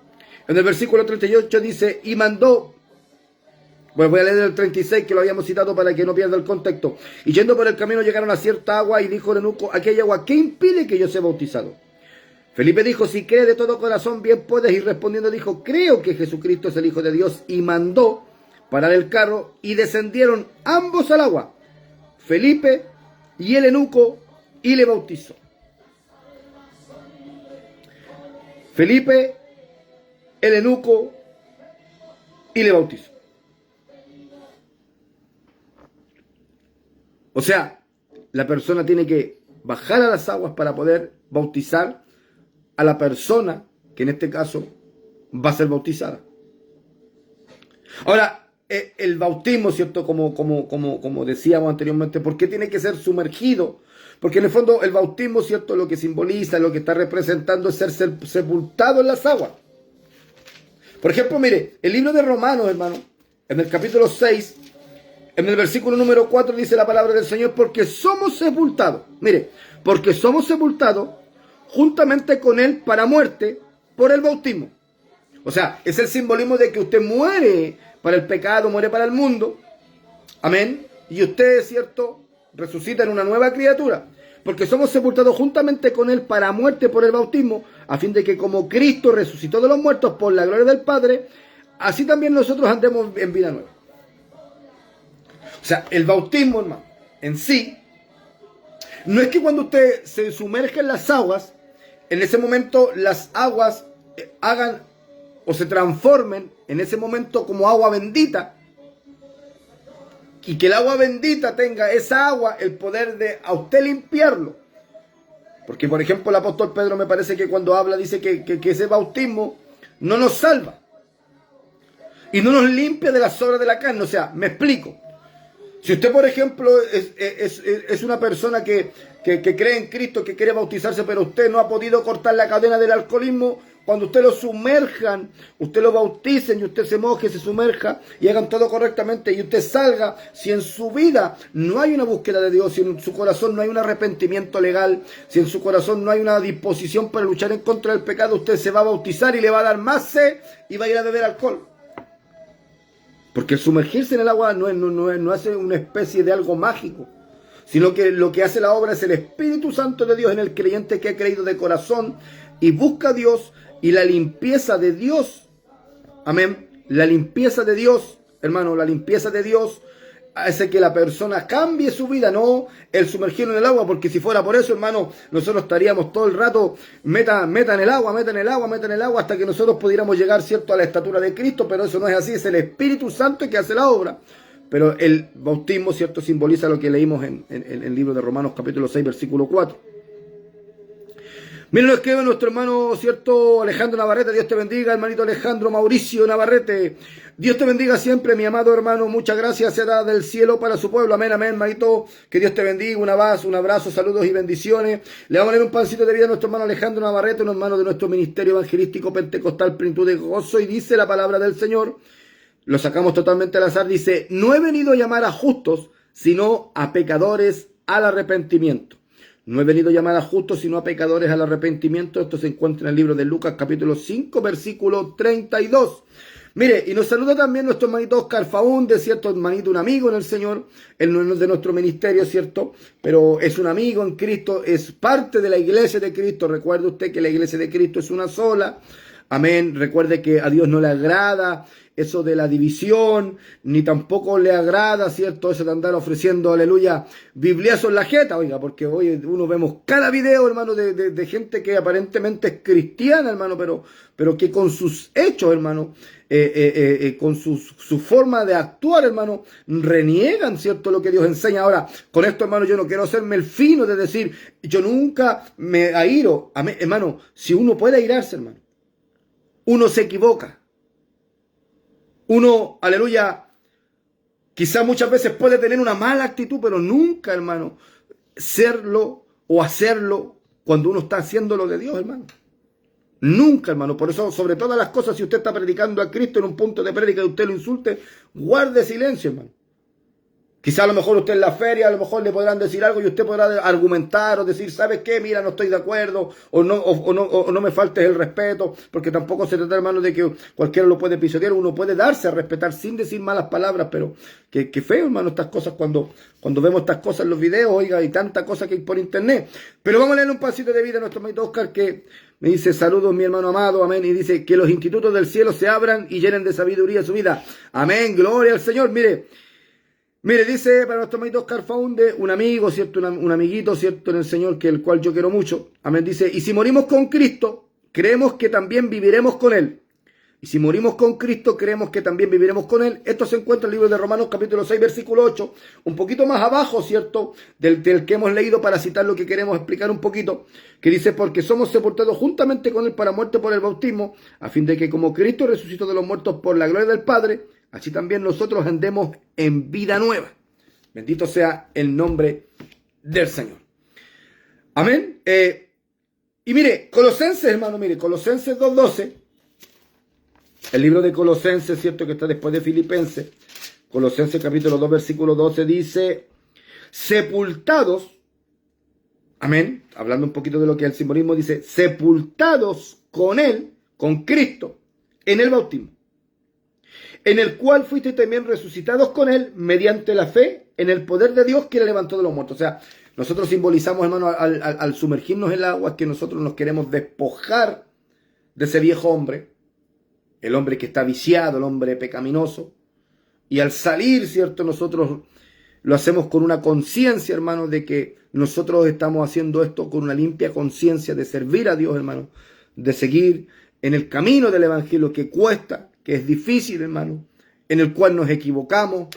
en el versículo 38 dice, y mandó. Pues voy a leer el 36 que lo habíamos citado para que no pierda el contexto. Y yendo por el camino llegaron a cierta agua y dijo el eunuco, aquella agua, ¿qué impide que yo sea bautizado? Felipe dijo, si crees de todo corazón, bien puedes. Y respondiendo dijo, creo que Jesucristo es el Hijo de Dios. Y mandó parar el carro y descendieron ambos al agua, Felipe y el eunuco, y le bautizó. Felipe, el eunuco, y le bautizó. O sea, la persona tiene que bajar a las aguas para poder bautizar a la persona que en este caso va a ser bautizada. Ahora, el bautismo, ¿cierto? Como decíamos anteriormente, ¿por qué tiene que ser sumergido? Porque en el fondo el bautismo, ¿cierto? Lo que simboliza, lo que está representando es ser sepultado en las aguas. Por ejemplo, mire, el libro de Romanos, hermano, en el capítulo 6, en el versículo número 4 dice la palabra del Señor, porque somos sepultados. Mire, porque somos sepultados juntamente con Él para muerte por el bautismo. O sea, es el simbolismo de que usted muere para el pecado, muere para el mundo. Amén. Y usted, ¿cierto?, resucita en una nueva criatura. Porque somos sepultados juntamente con Él para muerte por el bautismo, a fin de que como Cristo resucitó de los muertos por la gloria del Padre, así también nosotros andemos en vida nueva. O sea, el bautismo, hermano, en sí, no es que cuando usted se sumerge en las aguas, en ese momento las aguas hagan o se transformen en ese momento como agua bendita, y que el agua bendita tenga esa agua el poder de a usted limpiarlo. Porque, por ejemplo, el apóstol Pedro me parece que cuando habla dice que ese bautismo no nos salva y no nos limpia de las obras de la carne. O sea, me explico. Si usted, por ejemplo, es una persona que cree en Cristo, que quiere bautizarse, pero usted no ha podido cortar la cadena del alcoholismo, cuando usted lo sumerjan, usted lo bauticen y usted se moje, se sumerja y hagan todo correctamente y usted salga, si en su vida no hay una búsqueda de Dios, si en su corazón no hay un arrepentimiento legal, si en su corazón no hay una disposición para luchar en contra del pecado, usted se va a bautizar y le va a dar más sed y va a ir a beber alcohol. Porque el sumergirse en el agua no hace una especie de algo mágico, sino que lo que hace la obra es el Espíritu Santo de Dios en el creyente que ha creído de corazón y busca a Dios y la limpieza de Dios. Amén. La limpieza de Dios hermano, la limpieza de Dios hace que la persona cambie su vida, no el sumergirlo en el agua, porque si fuera por eso, hermano, nosotros estaríamos todo el rato, metan el agua, hasta que nosotros pudiéramos llegar, cierto, a la estatura de Cristo, pero eso no es así, es el Espíritu Santo que hace la obra. Pero el bautismo, cierto, simboliza lo que leímos en el libro de Romanos capítulo 6, versículo 4. Miren lo que escribe nuestro hermano, cierto, Alejandro Navarrete. Dios te bendiga, hermanito Alejandro Mauricio Navarrete. Dios te bendiga siempre, mi amado hermano. Muchas gracias se da del cielo para su pueblo. Amén, amén, hermanito. Que Dios te bendiga. Un abrazo, saludos y bendiciones. Le vamos a leer un pancito de vida a nuestro hermano Alejandro Navarrete, un hermano de nuestro ministerio evangelístico pentecostal Plenitud de Gozo. Y dice la palabra del Señor, lo sacamos totalmente al azar, dice: no he venido a llamar a justos, sino a pecadores al arrepentimiento. No he venido a llamar a justos, sino a pecadores al arrepentimiento. Esto se encuentra en el libro de Lucas, capítulo 5, versículo 32. Mire, y nos saluda también nuestro hermanito Oscar Faúnde, ¿cierto? Hermanito, un amigo en el Señor. Él no es de nuestro ministerio, ¿cierto? Pero es un amigo en Cristo, es parte de la iglesia de Cristo. Recuerde usted que la iglesia de Cristo es una sola. Amén. Recuerde que a Dios no le agrada eso de la división, ni tampoco le agrada, ¿cierto? Eso de andar ofreciendo, aleluya, bibliazos en la jeta, oiga, porque hoy uno vemos cada video, hermano, de gente que aparentemente es cristiana, hermano, pero que con sus hechos, hermano, con su forma de actuar, hermano, reniegan, ¿cierto?, lo que Dios enseña. Ahora, con esto, hermano, yo no quiero hacerme el fino de decir, yo nunca me airo, hermano, si uno puede airarse, hermano, uno se equivoca. Uno, aleluya, quizá muchas veces puede tener una mala actitud, pero nunca, hermano, serlo o hacerlo cuando uno está haciendo lo de Dios, hermano. Nunca, hermano. Por eso, sobre todas las cosas, si usted está predicando a Cristo en un punto de prédica y usted lo insulte, guarde silencio, hermano. Quizá a lo mejor usted en la feria, a lo mejor le podrán decir algo y usted podrá argumentar o decir, ¿sabes qué? Mira, no estoy de acuerdo, o no me faltes el respeto, porque tampoco se trata, hermano, de que cualquiera lo puede pisotear. Uno puede darse a respetar sin decir malas palabras, pero que feo, hermano, estas cosas cuando vemos estas cosas en los videos, oiga, y tanta cosa que hay por internet. Pero vamos a leer un pasito de vida a nuestro hermanito Oscar, que me dice: saludos, mi hermano amado, amén, y dice: que los institutos del cielo se abran y llenen de sabiduría su vida. Amén, gloria al Señor. Mire, dice para nuestro hermanito Oscar Faunde, un amigo, ¿cierto? Un amiguito, ¿cierto? En el Señor, que el cual yo quiero mucho. Amén. Dice: y si morimos con Cristo, creemos que también viviremos con Él. Y si morimos con Cristo, creemos que también viviremos con Él. Esto se encuentra en el libro de Romanos, capítulo 6, versículo 8. Un poquito más abajo, ¿cierto? Del que hemos leído, para citar lo que queremos explicar un poquito. Que dice: porque somos sepultados juntamente con Él para muerte por el bautismo, a fin de que como Cristo resucitó de los muertos por la gloria del Padre, así también nosotros andemos en vida nueva. Bendito sea el nombre del Señor. Amén. Y mire, Colosenses, hermano, Colosenses 2:12. El libro de Colosenses, ¿cierto?, que está después de Filipenses. Colosenses capítulo 2, versículo 12 dice: sepultados, amén, hablando un poquito de lo que es el simbolismo, dice: sepultados con Él, con Cristo, en el bautismo, en el cual fuiste también resucitados con Él mediante la fe en el poder de Dios que le levantó de los muertos. O sea, nosotros simbolizamos, hermano, al sumergirnos en el agua, que nosotros nos queremos despojar de ese viejo hombre, el hombre que está viciado, el hombre pecaminoso. Y al salir, ¿cierto?, nosotros lo hacemos con una conciencia, hermano, de que nosotros estamos haciendo esto con una limpia conciencia de servir a Dios, hermano, de seguir en el camino del Evangelio, que cuesta, que es difícil, hermano, en el cual nos equivocamos,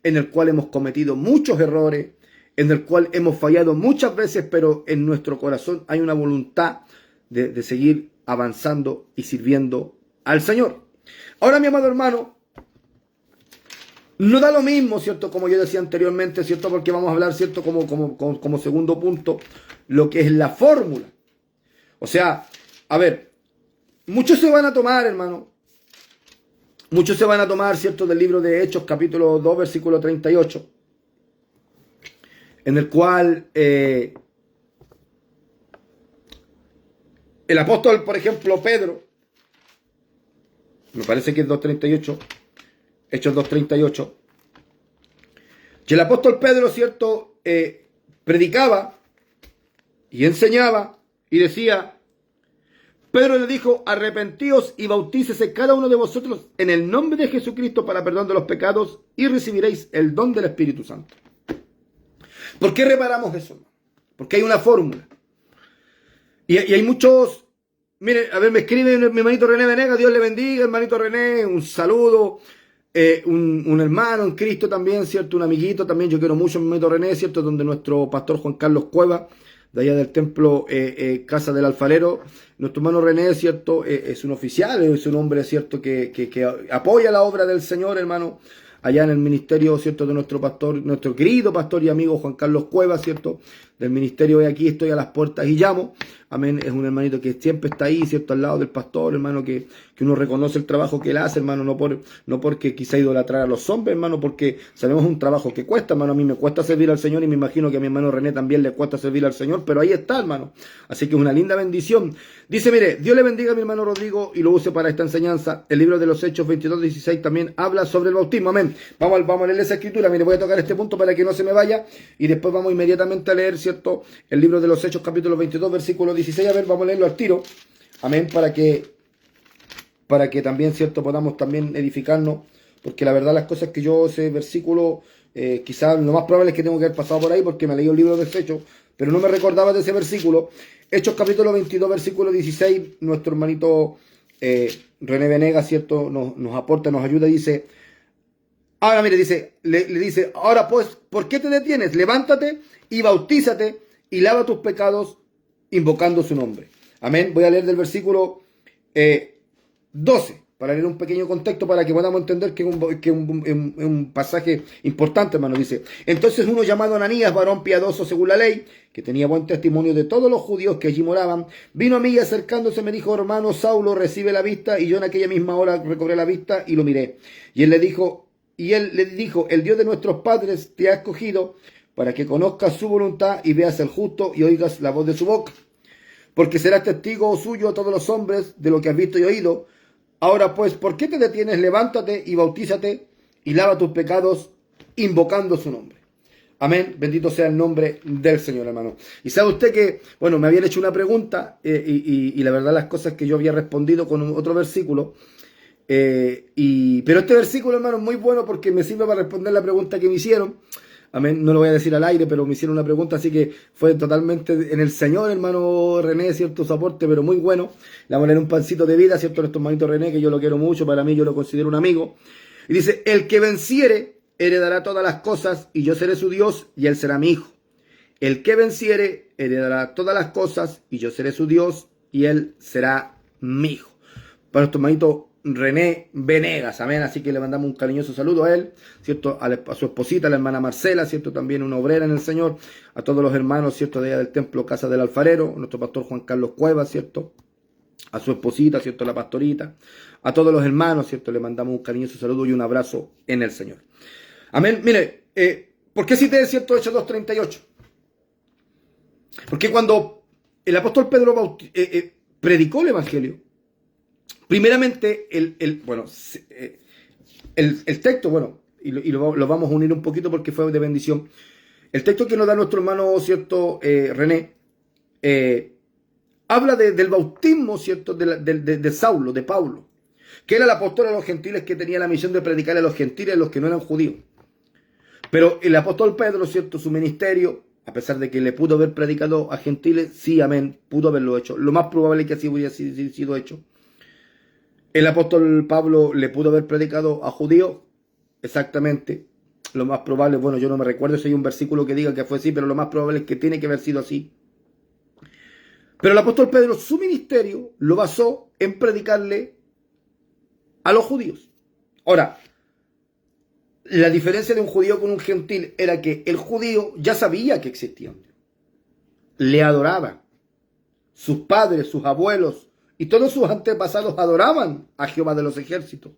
en el cual hemos cometido muchos errores, en el cual hemos fallado muchas veces, pero en nuestro corazón hay una voluntad de seguir avanzando y sirviendo al Señor. Ahora, mi amado hermano, no da lo mismo, ¿cierto?, como yo decía anteriormente, ¿cierto?, porque vamos a hablar, ¿cierto?, como segundo punto, lo que es la fórmula. O sea, a ver, muchos se van a tomar, hermano, ¿cierto?, del libro de Hechos, capítulo 2, versículo 38, en el cual el apóstol, por ejemplo, Pedro, me parece que es 2.38, Hechos 2.38, y el apóstol Pedro, ¿cierto?, predicaba y enseñaba y decía: Pedro le dijo, arrepentíos y bautícese cada uno de vosotros en el nombre de Jesucristo para perdón de los pecados y recibiréis el don del Espíritu Santo. ¿Por qué reparamos eso? Porque hay una fórmula. Y hay muchos, miren, a ver, me escribe mi hermanito René Venegas, Dios le bendiga, hermanito René, un saludo. Un hermano en Cristo también, ¿cierto? Un amiguito también, yo quiero mucho a mi hermanito René, ¿cierto? Donde nuestro pastor Juan Carlos Cueva, de allá del templo Casa del Alfarero, nuestro hermano René, ¿cierto? Es un oficial, es un hombre, ¿cierto? Que apoya la obra del Señor, hermano, allá en el ministerio, ¿cierto? De nuestro pastor, nuestro querido pastor y amigo Juan Carlos Cueva, ¿cierto? Del ministerio de aquí, estoy a las puertas y llamo. Amén, es un hermanito que siempre está ahí, ¿cierto? Al lado del pastor, hermano, que uno reconoce el trabajo que él hace, hermano, no porque quizá idolatrar a los hombres, hermano, porque sabemos un trabajo que cuesta, hermano. A mí me cuesta servir al Señor y me imagino que a mi hermano René también le cuesta servir al Señor, pero ahí está, hermano. Así que es una linda bendición. Dice, mire, Dios le bendiga a mi hermano Rodrigo y lo use para esta enseñanza. El libro de los Hechos 22:16 también habla sobre el bautismo, amén. Vamos a leer esa escritura, mire, voy a tocar este punto para que no se me vaya y después vamos inmediatamente a leer, ¿cierto? El libro de los Hechos, capítulo 22, versículo 16, a ver, vamos a leerlo al tiro, amén, para que también, ¿cierto?, podamos también edificarnos, porque la verdad las cosas que yo, ese versículo, quizás lo más probable es que tengo que haber pasado por ahí, porque me leí el libro de Hechos, pero no me recordaba de ese versículo. Hechos, capítulo 22, versículo 16, nuestro hermanito René Venegas, ¿cierto?, nos aporta, nos ayuda, dice, ahora mire, le dice, ahora pues, ¿por qué te detienes? Levántate y bautízate y lava tus pecados invocando su nombre. Amén. Voy a leer del versículo 12, para leer un pequeño contexto para que podamos entender que es un pasaje importante, hermano. Dice, entonces uno llamado Ananías, varón piadoso según la ley, que tenía buen testimonio de todos los judíos que allí moraban, vino a mí y acercándose me dijo, hermano Saulo, recibe la vista, y yo en aquella misma hora recobré la vista y lo miré. Y él le dijo, el Dios de nuestros padres te ha escogido para que conozcas su voluntad y veas el justo y oigas la voz de su boca. Porque serás testigo suyo a todos los hombres de lo que has visto y oído. Ahora pues, ¿por qué te detienes? Levántate y bautízate y lava tus pecados invocando su nombre. Amén. Bendito sea el nombre del Señor, hermano. Y sabe usted que, bueno, me habían hecho una pregunta y la verdad las cosas que yo había respondido con otro versículo. Pero este versículo, hermano, es muy bueno porque me sirve para responder la pregunta que me hicieron. Amén, no lo voy a decir al aire, pero me hicieron una pregunta, así que fue totalmente en el Señor, hermano René, cierto, su aporte, pero muy bueno. Le vamos a leer un pancito de vida, cierto, nuestro hermanito René, que yo lo quiero mucho, para mí yo lo considero un amigo. Y dice, el que venciere heredará todas las cosas, y yo seré su Dios, y él será mi hijo. El que venciere heredará todas las cosas, y yo seré su Dios, y él será mi hijo. Para nuestro hermanito René Venegas, amén, así que le mandamos un cariñoso saludo a él, ¿cierto? A su esposita, la hermana Marcela, ¿cierto? También una obrera en el Señor, a todos los hermanos, ¿cierto? De allá del templo Casa del Alfarero, nuestro pastor Juan Carlos Cuevas, ¿cierto? A su esposita, ¿cierto? La pastorita, a todos los hermanos, ¿cierto? Le mandamos un cariñoso saludo y un abrazo en el Señor. Amén, mire, ¿por qué cité, ¿cierto? Hechos 2:38? Porque cuando el apóstol Pedro predicó el Evangelio, primeramente, el texto, bueno, y lo vamos a unir un poquito porque fue de bendición. El texto que nos da nuestro hermano, ¿cierto? René, habla del bautismo, ¿cierto? De Saulo, de Pablo, que era el apóstol a los gentiles que tenía la misión de predicar a los gentiles, a los que no eran judíos. Pero el apóstol Pedro, ¿cierto? Su ministerio, a pesar de que le pudo haber predicado a gentiles, sí, amén, pudo haberlo hecho. Lo más probable es que así hubiera sido hecho. El apóstol Pablo le pudo haber predicado a judíos, exactamente. Lo más probable, bueno, yo no me recuerdo si hay un versículo que diga que fue así, pero lo más probable es que tiene que haber sido así. Pero el apóstol Pedro, su ministerio, lo basó en predicarle a los judíos. Ahora, la diferencia de un judío con un gentil era que el judío ya sabía que existía un Dios. Le adoraba. Sus padres, sus abuelos y todos sus antepasados adoraban a Jehová de los ejércitos.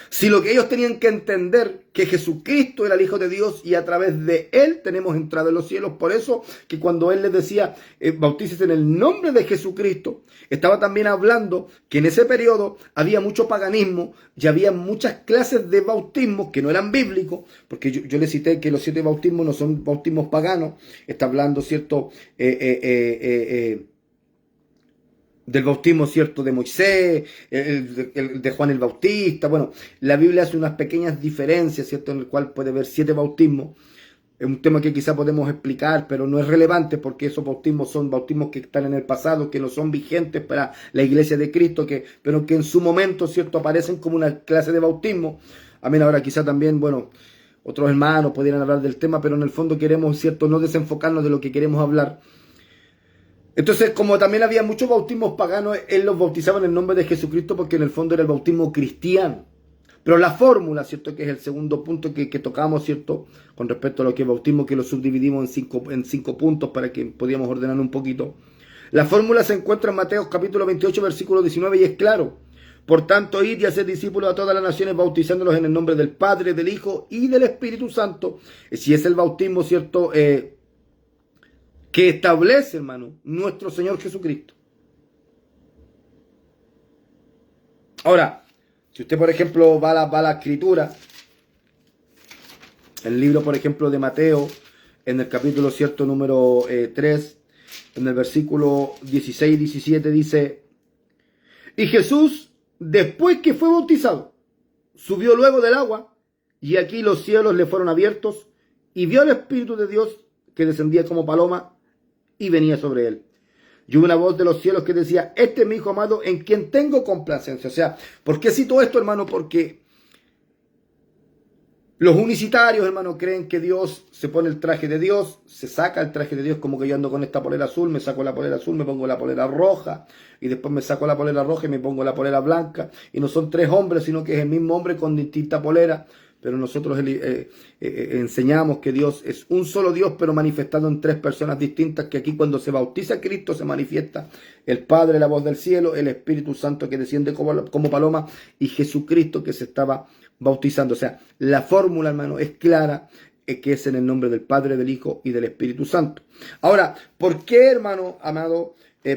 Si lo que ellos tenían que entender que Jesucristo era el Hijo de Dios y a través de Él tenemos entrada en los cielos. Por eso que cuando Él les decía bautícese en el nombre de Jesucristo, estaba también hablando que en ese periodo había mucho paganismo y había muchas clases de bautismos que no eran bíblicos, porque yo les cité que los 7 bautismos no son bautismos paganos. Está hablando, ¿cierto? del bautismo, ¿cierto?, de Moisés, el de Juan el Bautista. Bueno, la Biblia hace unas pequeñas diferencias, ¿cierto?, en el cual puede haber 7 bautismos. Es un tema que quizá podemos explicar, pero no es relevante porque esos bautismos son bautismos que están en el pasado, que no son vigentes para la iglesia de Cristo, pero que en su momento, ¿cierto?, aparecen como una clase de bautismo. Amén. Ahora quizá también, bueno, otros hermanos pudieran hablar del tema, pero en el fondo queremos, ¿cierto?, no desenfocarnos de lo que queremos hablar. Entonces, como también había muchos bautismos paganos, él los bautizaba en el nombre de Jesucristo porque en el fondo era el bautismo cristiano. Pero la fórmula, ¿cierto?, que es el segundo punto que tocamos, ¿cierto?, con respecto a lo que es bautismo, que lo subdividimos en cinco puntos para que podamos ordenar un poquito. La fórmula se encuentra en Mateo capítulo 28, versículo 19, y es claro. Por tanto, id y haced discípulos a todas las naciones, bautizándolos en el nombre del Padre, del Hijo y del Espíritu Santo. Si es el bautismo, ¿cierto?, que establece, hermano, nuestro Señor Jesucristo. Ahora, si usted, por ejemplo, va a la escritura, el libro, por ejemplo, de Mateo, en el capítulo, ¿cierto?, número 3, en el versículo 16 y 17 dice: y Jesús, después que fue bautizado, subió luego del agua, y aquí los cielos le fueron abiertos, y vio al Espíritu de Dios que descendía como paloma y venía sobre él. Y hubo una voz de los cielos que decía: este es mi Hijo amado, en quien tengo complacencia. O sea, ¿por qué cito esto, hermano? Porque los unicitarios, hermano, creen que Dios se pone el traje de Dios, se saca el traje de Dios, como que yo ando con esta polera azul, me saco la polera azul, me pongo la polera roja, y después me saco la polera roja y me pongo la polera blanca. Y no son 3 hombres, sino que es el mismo hombre con distinta polera. Pero nosotros enseñamos que Dios es un solo Dios, pero manifestado en 3 personas distintas, que aquí cuando se bautiza a Cristo se manifiesta el Padre, la voz del cielo, el Espíritu Santo que desciende como paloma, y Jesucristo que se estaba bautizando. O sea, la fórmula, hermano, es clara, que es en el nombre del Padre, del Hijo y del Espíritu Santo. Ahora, ¿por qué, hermano amado,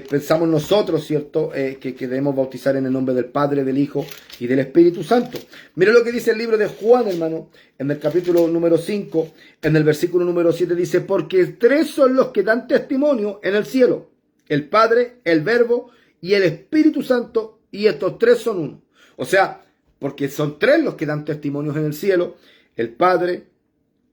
pensamos nosotros, ¿cierto?, que debemos bautizar en el nombre del Padre, del Hijo y del Espíritu Santo? Mire lo que dice el libro de Juan, hermano, en el capítulo número 5, en el versículo número 7, dice: porque 3 son los que dan testimonio en el cielo, el Padre, el Verbo y el Espíritu Santo, y estos 3 son uno. O sea, porque son 3 los que dan testimonios en el cielo, el Padre,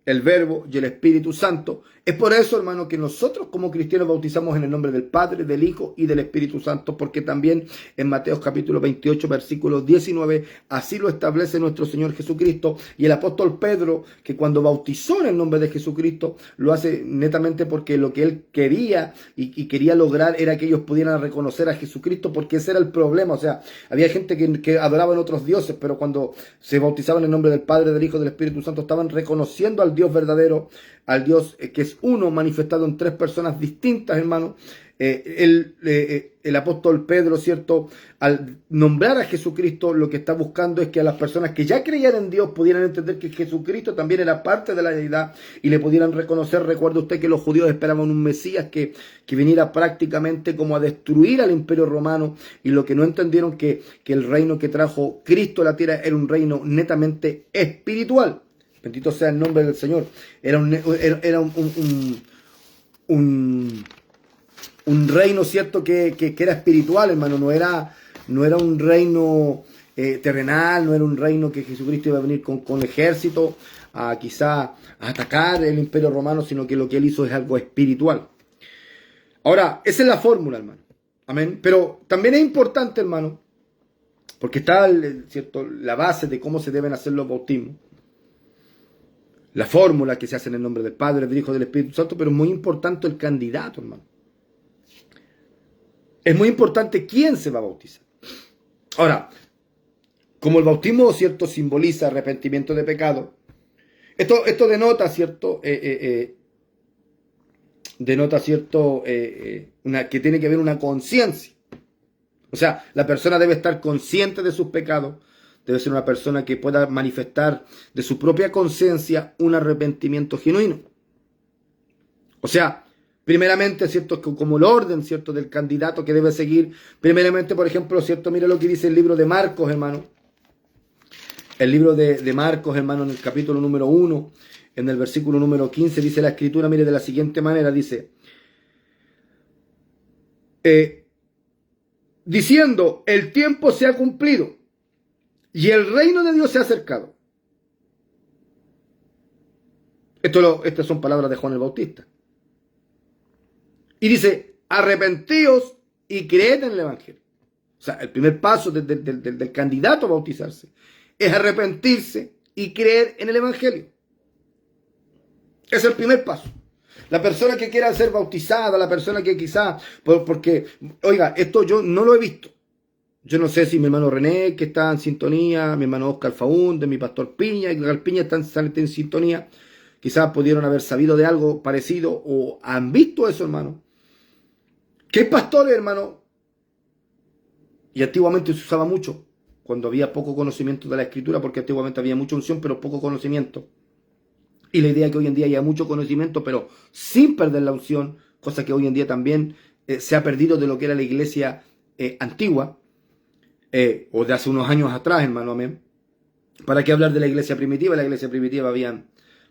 el Verbo y el Espíritu Santo. Es por eso, hermano, que nosotros como cristianos bautizamos en el nombre del Padre, del Hijo y del Espíritu Santo, porque también en Mateo capítulo 28, versículo 19, así lo establece nuestro Señor Jesucristo. Y el apóstol Pedro, que cuando bautizó en el nombre de Jesucristo, lo hace netamente porque lo que él quería y quería lograr era que ellos pudieran reconocer a Jesucristo, porque ese era el problema. O sea, había gente que adoraban otros dioses, pero cuando se bautizaban en el nombre del Padre, del Hijo y del Espíritu Santo, estaban reconociendo al Dios verdadero, al Dios que es uno, manifestado en 3 personas distintas, hermano. El apóstol Pedro, ¿cierto?, al nombrar a Jesucristo, lo que está buscando es que a las personas que ya creían en Dios pudieran entender que Jesucristo también era parte de la deidad y le pudieran reconocer. Recuerde usted que los judíos esperaban un Mesías que viniera prácticamente como a destruir al imperio romano, y lo que no entendieron que el reino que trajo Cristo a la tierra era un reino netamente espiritual. Bendito sea el nombre del Señor. Era un reino, ¿cierto?, que era espiritual, hermano. No era un reino terrenal, no era un reino que Jesucristo iba a venir con ejército quizá a atacar el imperio romano, sino que lo que él hizo es algo espiritual. Ahora, esa es la fórmula, hermano. Amén. Pero también es importante, hermano, porque está, ¿cierto?, la base de cómo se deben hacer los bautismos. La fórmula que se hace en el nombre del Padre, del Hijo y del Espíritu Santo, pero es muy importante el candidato, hermano. Es muy importante quién se va a bautizar. Ahora, como el bautismo, ¿cierto?, simboliza arrepentimiento de pecado, esto denota, ¿cierto?, que tiene que haber una conciencia. O sea, la persona debe estar consciente de sus pecados. Debe ser una persona que pueda manifestar de su propia conciencia un arrepentimiento genuino. O sea, primeramente, ¿cierto?, como el orden, ¿cierto?, del candidato que debe seguir. Primeramente, por ejemplo, ¿cierto?, mire lo que dice el libro de Marcos, hermano. El libro de Marcos, hermano, en el capítulo número 1, en el versículo número 15, dice la Escritura, mire, de la siguiente manera, dice: diciendo, el tiempo se ha cumplido y el reino de Dios se ha acercado. Estas son palabras de Juan el Bautista. Y dice, arrepentíos y creed en el Evangelio. O sea, el primer paso del candidato a bautizarse es arrepentirse y creer en el Evangelio. Es el primer paso. La persona que quiera ser bautizada, la persona que quizá, porque, oiga, esto yo no lo he visto. Yo no sé si mi hermano René, que está en sintonía, mi hermano Oscar Faúnde, mi pastor Piña, y Oscar Piña están en sintonía. Quizás pudieron haber sabido de algo parecido o han visto eso, hermano. Que hay pastores, hermano, y antiguamente se usaba mucho, cuando había poco conocimiento de la Escritura, porque antiguamente había mucha unción, pero poco conocimiento. Y la idea es que hoy en día haya mucho conocimiento, pero sin perder la unción, cosa que hoy en día también se ha perdido de lo que era la iglesia antigua, o de hace unos años atrás, hermano, amén. ¿Para qué hablar de la iglesia primitiva? En la iglesia primitiva habían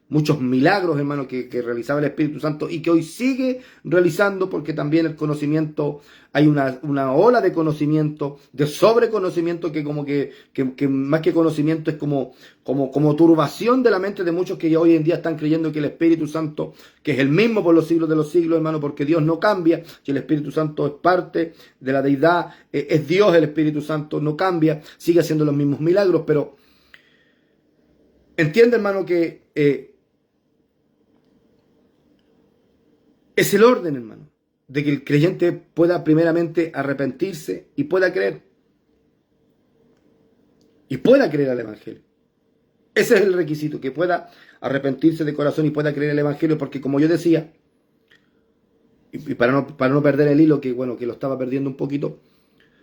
muchos milagros, hermano, que realizaba el Espíritu Santo y que hoy sigue realizando, porque también el conocimiento, hay una ola de conocimiento, de sobreconocimiento, que como que más que conocimiento es como turbación de la mente de muchos que hoy en día están creyendo que el Espíritu Santo, que es el mismo por los siglos de los siglos, hermano, porque Dios no cambia, que el Espíritu Santo es parte de la deidad, es Dios, el Espíritu Santo no cambia, sigue haciendo los mismos milagros, pero entiende, hermano, que es el orden, hermano, de que el creyente pueda primeramente arrepentirse y pueda creer. Y pueda creer al Evangelio. Ese es el requisito, que pueda arrepentirse de corazón y pueda creer el Evangelio, porque como yo decía, y para no perder el hilo, que bueno, que lo estaba perdiendo un poquito,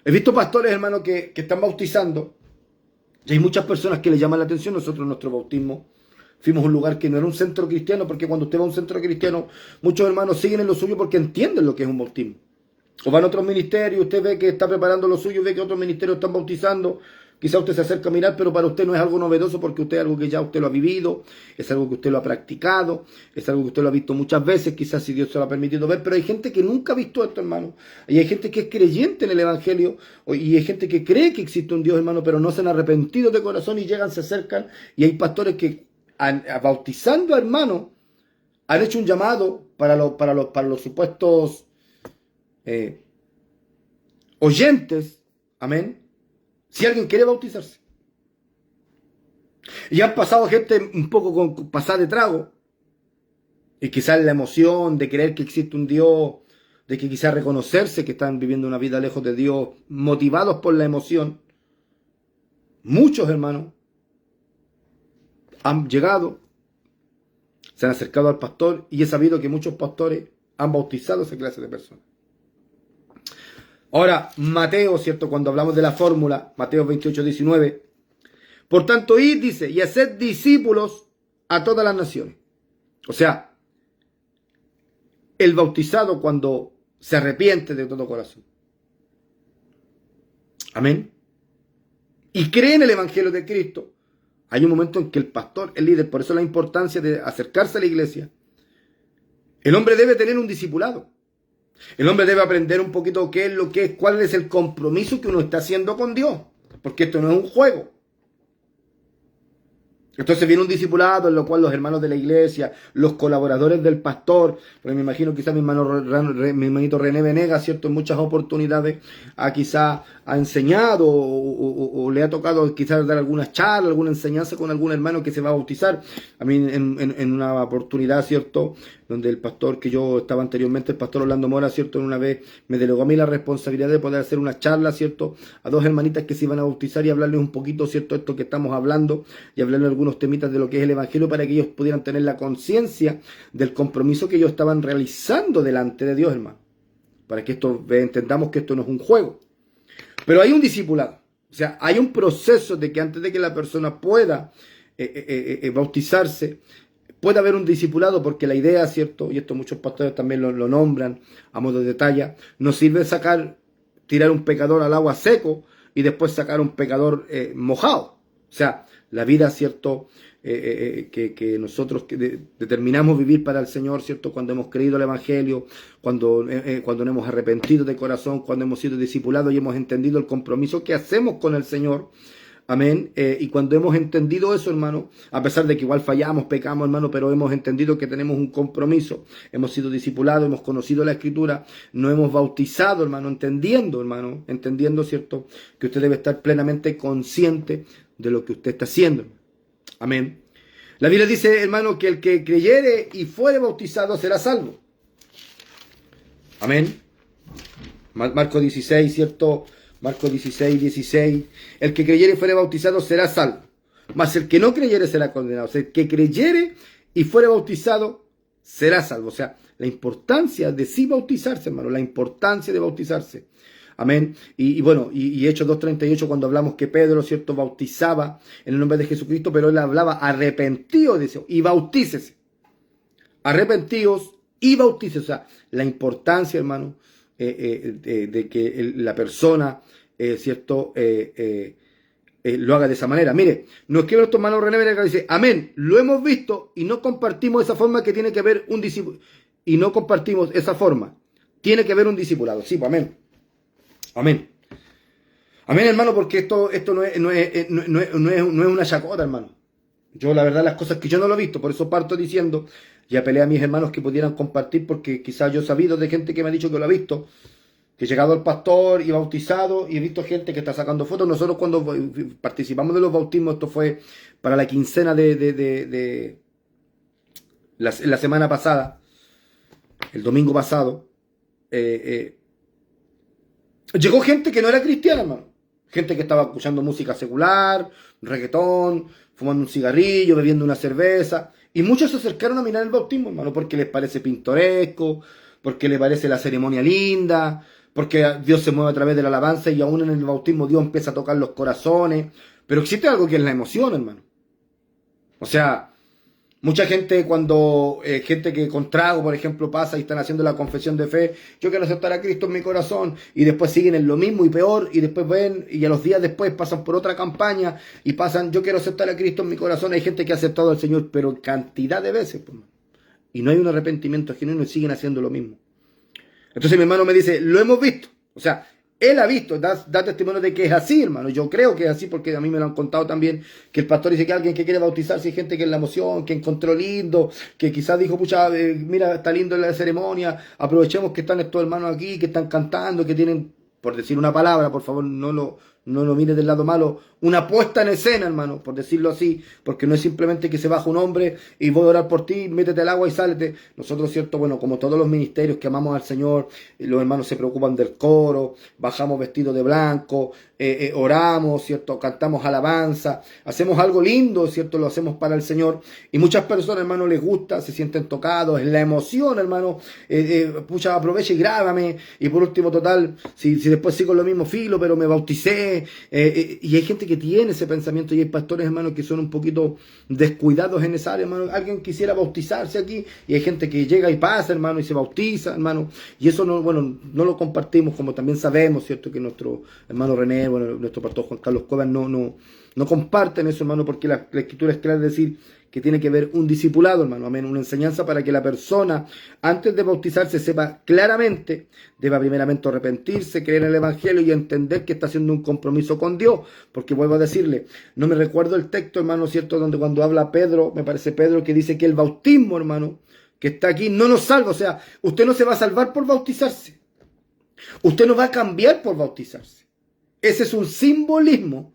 he visto pastores, hermano, que están bautizando, y hay muchas personas que les llaman la atención. Nosotros, nuestro bautismo, fuimos a un lugar que no era un centro cristiano, porque cuando usted va a un centro cristiano, muchos hermanos siguen en lo suyo porque entienden lo que es un bautismo. O van a otros ministerios, usted ve que está preparando lo suyo, ve que otros ministerios están bautizando, quizá usted se acerca a mirar, pero para usted no es algo novedoso, porque usted es algo que ya usted lo ha vivido, es algo que usted lo ha practicado, es algo que usted lo ha visto muchas veces, quizás si Dios se lo ha permitido ver, pero hay gente que nunca ha visto esto, hermano. Y hay gente que es creyente en el Evangelio, y hay gente que cree que existe un Dios, hermano, pero no se han arrepentido de corazón y llegan, se acercan, y hay pastores que bautizando a hermanos han hecho un llamado para los supuestos oyentes, amén, si alguien quiere bautizarse. Y han pasado gente un poco con pasada de trago, y quizás la emoción de creer que existe un Dios, de que quizás reconocerse que están viviendo una vida lejos de Dios, motivados por la emoción. Muchos hermanos han llegado, se han acercado al pastor, y he sabido que muchos pastores han bautizado a esa clase de personas. Ahora, Mateo, ¿cierto? Cuando hablamos de la fórmula, Mateo 28:19, por tanto, id, dice, y haced discípulos a todas las naciones. O sea, el bautizado cuando se arrepiente de todo corazón. Amén. Y cree en el Evangelio de Cristo. Hay un momento en que el pastor, el líder, por eso la importancia de acercarse a la iglesia. El hombre debe tener un discipulado. El hombre debe aprender un poquito qué es lo que es, cuál es el compromiso que uno está haciendo con Dios. Porque esto no es un juego. Entonces viene un discipulado en lo cual los hermanos de la iglesia, los colaboradores del pastor, porque me imagino quizás mi hermanito René Venegas, ¿cierto? En muchas oportunidades quizá ha enseñado o le ha tocado quizás dar algunas charlas, alguna enseñanza con algún hermano que se va a bautizar. A mí en una oportunidad, ¿cierto? Donde el pastor que yo estaba anteriormente, el pastor Orlando Mora, ¿cierto? Una vez me delegó a mí la responsabilidad de poder hacer una charla, ¿cierto? A dos hermanitas que se iban a bautizar y hablarles un poquito, ¿cierto? Esto que estamos hablando y hablarles algunos temitas de lo que es el Evangelio para que ellos pudieran tener la conciencia del compromiso que ellos estaban realizando delante de Dios, hermano. Para que esto entendamos que esto no es un juego. Pero hay un discipulado. O sea, hay un proceso de que antes de que la persona pueda bautizarse, puede haber un discipulado, porque la idea, ¿cierto? Y esto muchos pastores también lo nombran a modo de talla. No sirve tirar un pecador al agua seco y después sacar un pecador mojado. O sea, la vida, ¿cierto? Que nosotros determinamos vivir para el Señor, ¿cierto? Cuando hemos creído el Evangelio, cuando nos hemos arrepentido de corazón, cuando hemos sido discipulados y hemos entendido el compromiso que hacemos con el Señor. Amén. Y cuando hemos entendido eso, hermano, a pesar de que igual fallamos, pecamos, hermano, pero hemos entendido que tenemos un compromiso, hemos sido discipulados, hemos conocido la Escritura, nos hemos bautizado, hermano, entendiendo, ¿cierto? Que usted debe estar plenamente consciente de lo que usted está haciendo. Amén. La Biblia dice, hermano, que el que creyere y fuere bautizado será salvo. Amén. Marcos 16, ¿cierto? Marcos 16, 16. El que creyere y fuere bautizado será salvo. Mas el que no creyere será condenado. O sea, el que creyere y fuere bautizado será salvo. O sea, la importancia de sí bautizarse, hermano. La importancia de bautizarse. Amén. Y bueno, y Hechos 2:38, cuando hablamos que Pedro, ¿cierto?, bautizaba en el nombre de Jesucristo, pero él hablaba arrepentidos, dice, y bautícese. Arrepentíos y bautícese. O sea, la importancia, hermano, de que la persona, ¿cierto?, lo haga de esa manera. Mire, nos escribe nuestro hermano René Venegas, dice, amén, lo hemos visto y no compartimos esa forma que tiene que haber un discípulo. Y no compartimos esa forma. Tiene que haber un discipulado. Sí, pues amén. Amén. Amén, hermano, porque esto no es una chacota, hermano. Yo, la verdad, las cosas que yo no lo he visto, por eso parto diciendo, y apelé a mis hermanos que pudieran compartir, porque quizás yo he sabido de gente que me ha dicho que lo ha visto, que he llegado al pastor y bautizado, y he visto gente que está sacando fotos. Nosotros cuando participamos de los bautismos, esto fue para la quincena de la semana pasada, el domingo pasado, llegó gente que no era cristiana, hermano. Gente que estaba escuchando música secular, reggaetón, fumando un cigarrillo, bebiendo una cerveza. Y muchos se acercaron a mirar el bautismo, hermano, porque les parece pintoresco, porque les parece la ceremonia linda, porque Dios se mueve a través de la alabanza y aún en el bautismo Dios empieza a tocar los corazones. Pero existe algo que es la emoción, hermano. O sea, mucha gente cuando, gente que con trago, por ejemplo, pasa y están haciendo la confesión de fe, yo quiero aceptar a Cristo en mi corazón, y después siguen en lo mismo y peor, y después ven, y a los días después pasan por otra campaña, y pasan, yo quiero aceptar a Cristo en mi corazón. Hay gente que ha aceptado al Señor, pero cantidad de veces, pues, y no hay un arrepentimiento genuino y siguen haciendo lo mismo. Entonces mi hermano me dice, lo hemos visto, o sea, él ha visto, da testimonio de que es así, hermano. Yo creo que es así porque a mí me lo han contado también, que el pastor dice que alguien que quiere bautizarse, hay gente que en la emoción, que encontró lindo, que quizás dijo, pucha, mira, está lindo la ceremonia, aprovechemos que están estos hermanos aquí, que están cantando, que tienen, por decir una palabra, por favor, no lo mires del lado malo, una puesta en escena, hermano, por decirlo así, porque no es simplemente que se baja un hombre y voy a orar por ti, métete al agua y sálete. Nosotros, cierto, bueno, como todos los ministerios que amamos al Señor, los hermanos se preocupan del coro, bajamos vestidos de blanco, oramos, cierto, cantamos alabanza, hacemos algo lindo, cierto, lo hacemos para el Señor, y muchas personas, hermano, les gusta, se sienten tocados, es la emoción, hermano, pucha, aprovecha y grábame, y por último, total, si después sigo lo mismo filo, pero me bauticé, y hay gente que tiene ese pensamiento, y hay pastores, hermano, que son un poquito descuidados en esa área, hermano. Alguien quisiera bautizarse aquí, y hay gente que llega y pasa, hermano, y se bautiza, hermano, y eso no, bueno, no lo compartimos, como también sabemos, cierto, que nuestro hermano René, bueno, nuestro pastor Juan Carlos Cuevas no comparten eso, hermano, porque la Escritura es clara, es decir, que tiene que ver un discipulado, hermano, amén, una enseñanza para que la persona, antes de bautizarse, sepa claramente, deba primeramente arrepentirse, creer en el Evangelio y entender que está haciendo un compromiso con Dios, porque vuelvo a decirle, no me recuerdo el texto, hermano, cierto, donde cuando habla Pedro, me parece Pedro, que dice que el bautismo, hermano, que está aquí, no nos salva, o sea, usted no se va a salvar por bautizarse, usted no va a cambiar por bautizarse, ese es un simbolismo,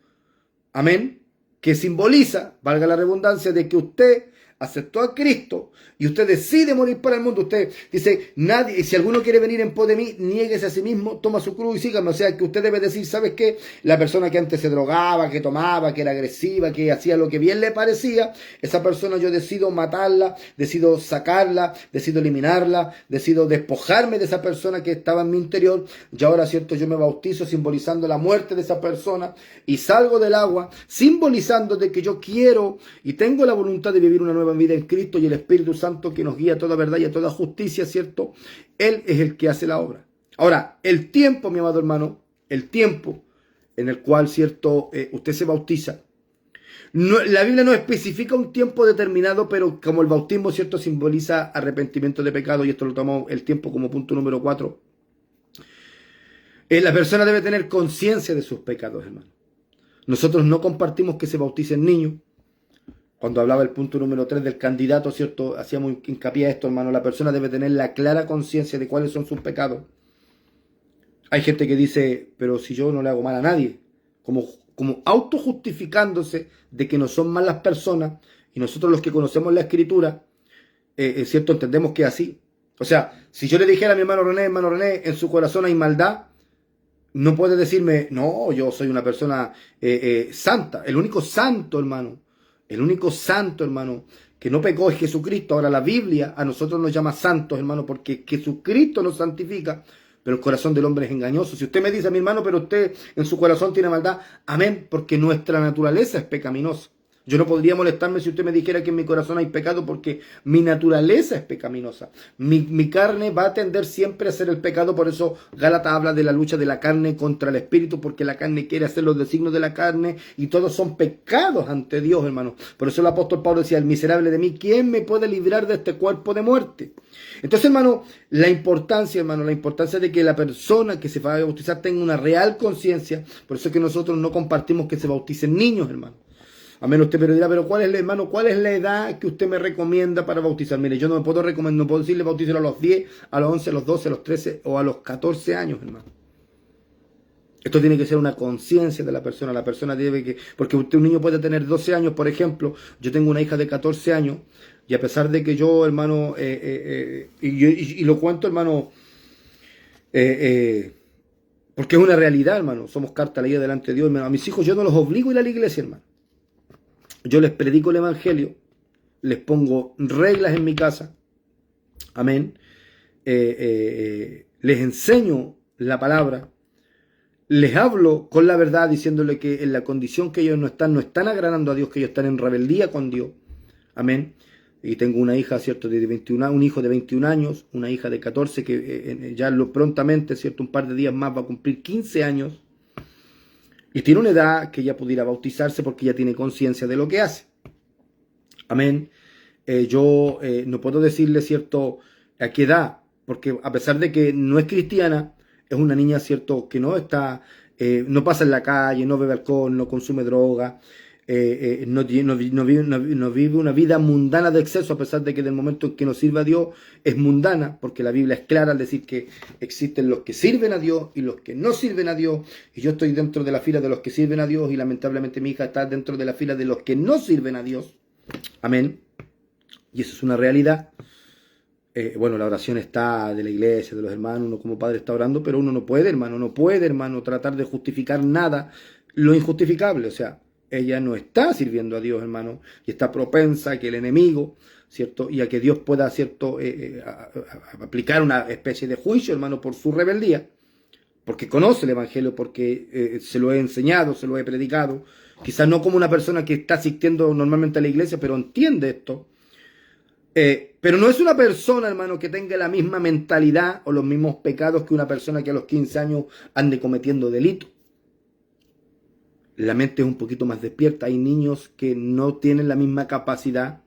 amén, que simboliza, valga la redundancia, de que usted aceptó a Cristo y usted decide morir para el mundo. Usted dice, nadie, si alguno quiere venir en pos de mí, niéguese a sí mismo, toma su cruz y sígame. O sea, que usted debe decir, ¿sabes qué? La persona que antes se drogaba, que tomaba, que era agresiva, que hacía lo que bien le parecía, esa persona yo decido matarla, decido sacarla, decido eliminarla, decido despojarme de esa persona que estaba en mi interior, y ahora, cierto, yo me bautizo simbolizando la muerte de esa persona y salgo del agua, simbolizando de que yo quiero y tengo la voluntad de vivir una nueva vida en Cristo, y el Espíritu Santo que nos guía a toda verdad y a toda justicia, ¿cierto? Él es el que hace la obra. Ahora, el tiempo, mi amado hermano, el tiempo en el cual, ¿cierto?, usted se bautiza, La Biblia no especifica un tiempo determinado, pero como el bautismo, ¿cierto?, simboliza arrepentimiento de pecado, y esto lo tomamos el tiempo como punto número 4. La persona debe tener conciencia de sus pecados, hermano. Nosotros no compartimos que se bauticen niños. Cuando hablaba el punto número 3 del candidato, ¿cierto?, hacíamos hincapié a esto, hermano. La persona debe tener la clara conciencia de cuáles son sus pecados. Hay gente que dice, pero si yo no le hago mal a nadie, como autojustificándose de que no son malas personas, y nosotros los que conocemos la Escritura, ¿cierto?, entendemos que es así. O sea, si yo le dijera a mi hermano René, en su corazón hay maldad, no puede decirme, no, yo soy una persona santa. El único santo, hermano, que no pecó es Jesucristo. Ahora la Biblia a nosotros nos llama santos, hermano, porque Jesucristo nos santifica, pero el corazón del hombre es engañoso. Si usted me dice, mi hermano, pero usted en su corazón tiene maldad, amén, porque nuestra naturaleza es pecaminosa. Yo no podría molestarme si usted me dijera que en mi corazón hay pecado, porque mi naturaleza es pecaminosa. Mi carne va a tender siempre a hacer el pecado. Por eso Gálatas habla de la lucha de la carne contra el espíritu, porque la carne quiere hacer los designios de la carne, y todos son pecados ante Dios, hermano. Por eso el apóstol Pablo decía, el miserable de mí, ¿quién me puede librar de este cuerpo de muerte? Entonces, hermano, la importancia de que la persona que se va a bautizar tenga una real conciencia. Por eso es que nosotros no compartimos que se bauticen niños, hermano. A menos usted me dirá, pero ¿cuál es la edad que usted me recomienda para bautizar? Mire, yo no me puedo recomendar, no puedo decirle bautizar a los 10, a los 11, a los 12, a los 13 o a los 14 años, hermano. Esto tiene que ser una conciencia de la persona. La persona debe que... Porque un niño puede tener 12 años, por ejemplo. Yo tengo una hija de 14 años. Y a pesar de que yo, hermano... y lo cuento, hermano... porque es una realidad, hermano. Somos carta leída delante de Dios, hermano. A mis hijos yo no los obligo a ir a la iglesia, hermano. Yo les predico el evangelio. Les pongo reglas en mi casa. Amén. Les enseño la palabra. Les hablo con la verdad, diciéndole que en la condición que ellos no están agradando a Dios, que ellos están en rebeldía con Dios. Amén. Y tengo una hija, ¿cierto?, de 21, un hijo de 21 años, una hija de 14 que prontamente, ¿cierto?, un par de días más va a cumplir 15 años. Y tiene una edad que ya pudiera bautizarse porque ya tiene conciencia de lo que hace. Amén. Yo no puedo decirle, ¿cierto?, a qué edad, porque a pesar de que no es cristiana, es una niña, ¿cierto?, que no está, no pasa en la calle, no bebe alcohol, no consume droga, no vive una vida mundana de exceso, a pesar de que del momento en que nos sirve a Dios es mundana, porque la Biblia es clara al decir que existen los que sirven a Dios y los que no sirven a Dios, y yo estoy dentro de la fila de los que sirven a Dios, y lamentablemente mi hija está dentro de la fila de los que no sirven a Dios. Amén. Y eso es una realidad. Bueno, la oración está de la iglesia, de los hermanos, uno como padre está orando, pero uno no puede, hermano, tratar de justificar nada, lo injustificable. O sea, ella no está sirviendo a Dios, hermano, y está propensa a que el enemigo, ¿cierto?, y a que Dios pueda, ¿cierto?, a aplicar una especie de juicio, hermano, por su rebeldía, porque conoce el evangelio, porque se lo he enseñado, se lo he predicado, quizás no como una persona que está asistiendo normalmente a la iglesia, pero entiende esto. Pero no es una persona, hermano, que tenga la misma mentalidad o los mismos pecados que una persona que a los 15 años ande cometiendo delitos. La mente es un poquito más despierta. Hay niños que no tienen la misma capacidad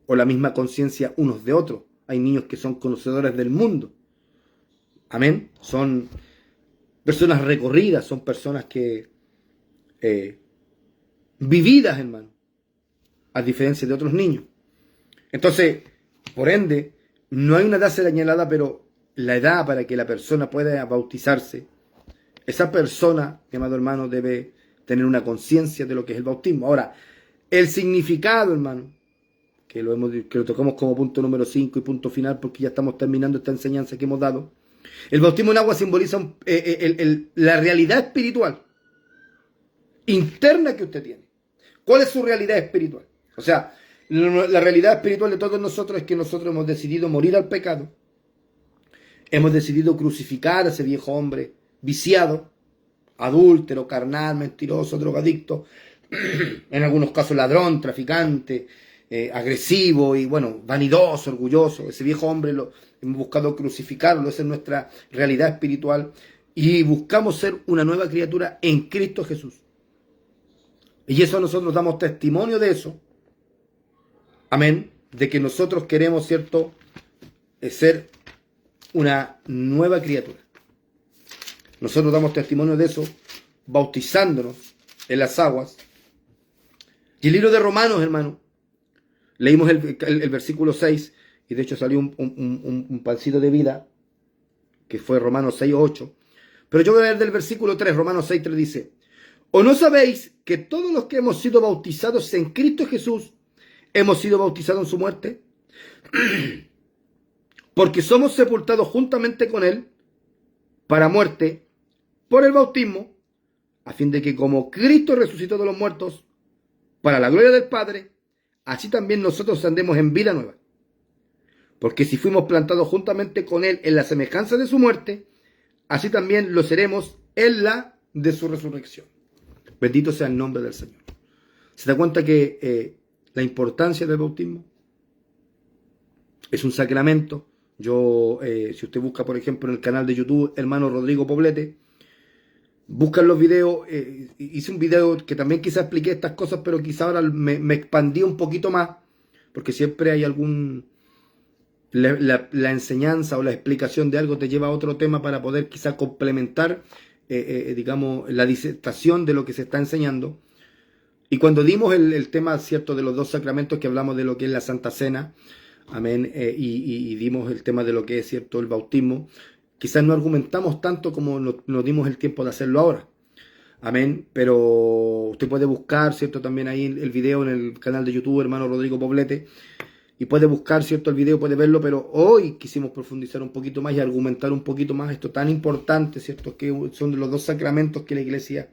o la misma conciencia unos de otros. Hay niños que son conocedores del mundo. Amén. Son personas recorridas, son personas que vividas, hermano, a diferencia de otros niños. Entonces, por ende, no hay una edad señalada, pero la edad para que la persona pueda bautizarse, esa persona, mi amado hermano, debe tener una conciencia de lo que es el bautismo. Ahora, el significado, hermano, que lo tocamos como punto número 5 y punto final, porque ya estamos terminando esta enseñanza que hemos dado. El bautismo en agua simboliza la realidad espiritual interna que usted tiene. ¿Cuál es su realidad espiritual? O sea, la realidad espiritual de todos nosotros es que nosotros hemos decidido morir al pecado. Hemos decidido crucificar a ese viejo hombre viciado, adúltero, carnal, mentiroso, drogadicto, en algunos casos ladrón, traficante, agresivo y bueno, vanidoso, orgulloso. Ese viejo hombre hemos buscado crucificarlo. Esa es nuestra realidad espiritual, y buscamos ser una nueva criatura en Cristo Jesús. Y eso nosotros damos testimonio de eso. Amén. De que nosotros queremos, ¿cierto?, ser una nueva criatura. Nosotros damos testimonio de eso bautizándonos en las aguas. Y el libro de Romanos, hermano, leímos el versículo 6, y de hecho salió un pancito de vida, que fue Romanos 6 o 8. Pero yo voy a leer del versículo 3, Romanos 6, 3 dice: ¿O no sabéis que todos los que hemos sido bautizados en Cristo Jesús hemos sido bautizados en su muerte? Porque somos sepultados juntamente con Él para muerte por el bautismo, a fin de que como Cristo resucitó de los muertos para la gloria del Padre, así también nosotros andemos en vida nueva. Porque si fuimos plantados juntamente con Él en la semejanza de su muerte, así también lo seremos en la de su resurrección. Bendito sea el nombre del Señor. ¿Se da cuenta que la importancia del bautismo es un sacramento? Yo, si usted busca, por ejemplo, en el canal de YouTube, hermano Rodrigo Poblete, buscan los videos. Hice un video que también quizá expliqué estas cosas, pero quizá ahora me expandí un poquito más, porque siempre hay algún... La enseñanza o la explicación de algo te lleva a otro tema para poder quizá complementar, digamos, la disertación de lo que se está enseñando. Y cuando dimos el tema, cierto, de los dos sacramentos, que hablamos de lo que es la Santa Cena, amén, y dimos el tema de lo que es, cierto, el bautismo, quizás no argumentamos tanto como nos dimos el tiempo de hacerlo ahora, amén, pero usted puede buscar, cierto, también ahí el video en el canal de YouTube, hermano Rodrigo Poblete, y puede buscar, cierto, el video, puede verlo, pero hoy quisimos profundizar un poquito más y argumentar un poquito más esto tan importante, cierto, que son los dos sacramentos que la Iglesia